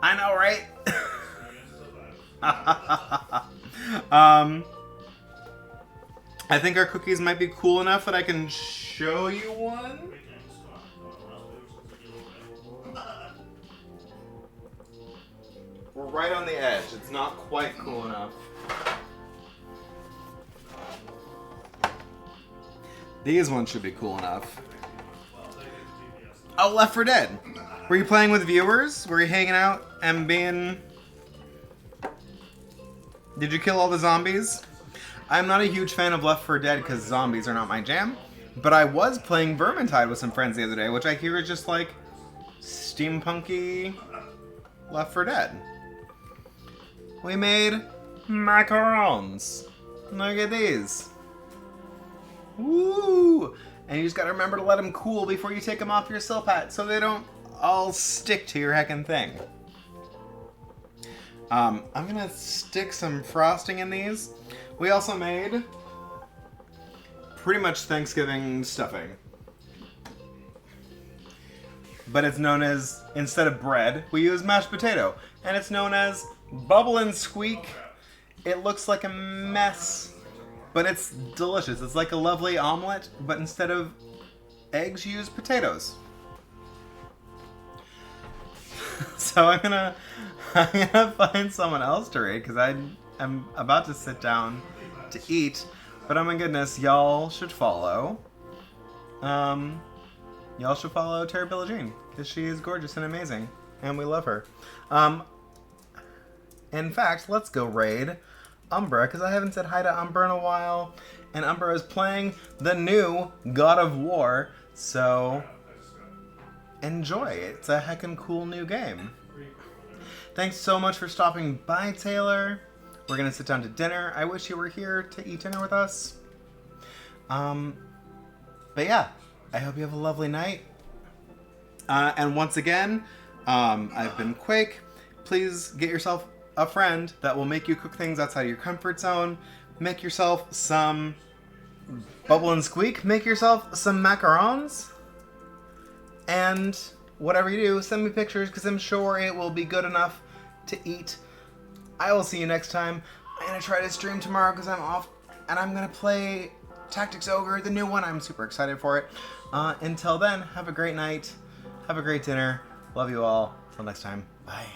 I know, right? I think our cookies might be cool enough that I can show you one. We're right on the edge. It's not quite cool enough. These ones should be cool enough. Oh, Left 4 Dead. Were you playing with viewers? Were you hanging out and being... Did you kill all the zombies? I'm not a huge fan of Left 4 Dead because zombies are not my jam. But I was playing Vermintide with some friends the other day, which I hear is just like steampunky Left 4 Dead. We made macarons. Look at these. Woo! And you just gotta remember to let them cool before you take them off your silpat so they don't all stick to your heckin' thing. I'm gonna stick some frosting in these. We also made pretty much Thanksgiving stuffing. But it's known as, instead of bread, we use mashed potato. And it's known as Bubble and Squeak. It looks like a mess, but it's delicious. It's like a lovely omelet, but instead of eggs, you use potatoes. So I'm gonna find someone else to raid because I'm about to sit down to eat. But oh my goodness, y'all should follow. Y'all should follow Terry Billie Jean because she is gorgeous and amazing, and we love her. In fact, let's go raid Umbra because I haven't said hi to Umbra in a while, and Umbra is playing the new God of War. So enjoy. It's a heckin' cool new game. Thanks so much for stopping by, Taylor. We're gonna sit down to dinner. I wish you were here to eat dinner with us. But yeah, I hope you have a lovely night. And once again, I've been Quake. Please get yourself a friend that will make you cook things outside of your comfort zone. Make yourself some Bubble and Squeak. Make yourself some macarons. And whatever you do, send me pictures because I'm sure it will be good enough to eat. I will see you next time. I'm going to try to stream tomorrow because I'm off. And I'm going to play Tactics Ogre, the new one. I'm super excited for it. Until then, have a great night. Have a great dinner. Love you all. Until next time. Bye.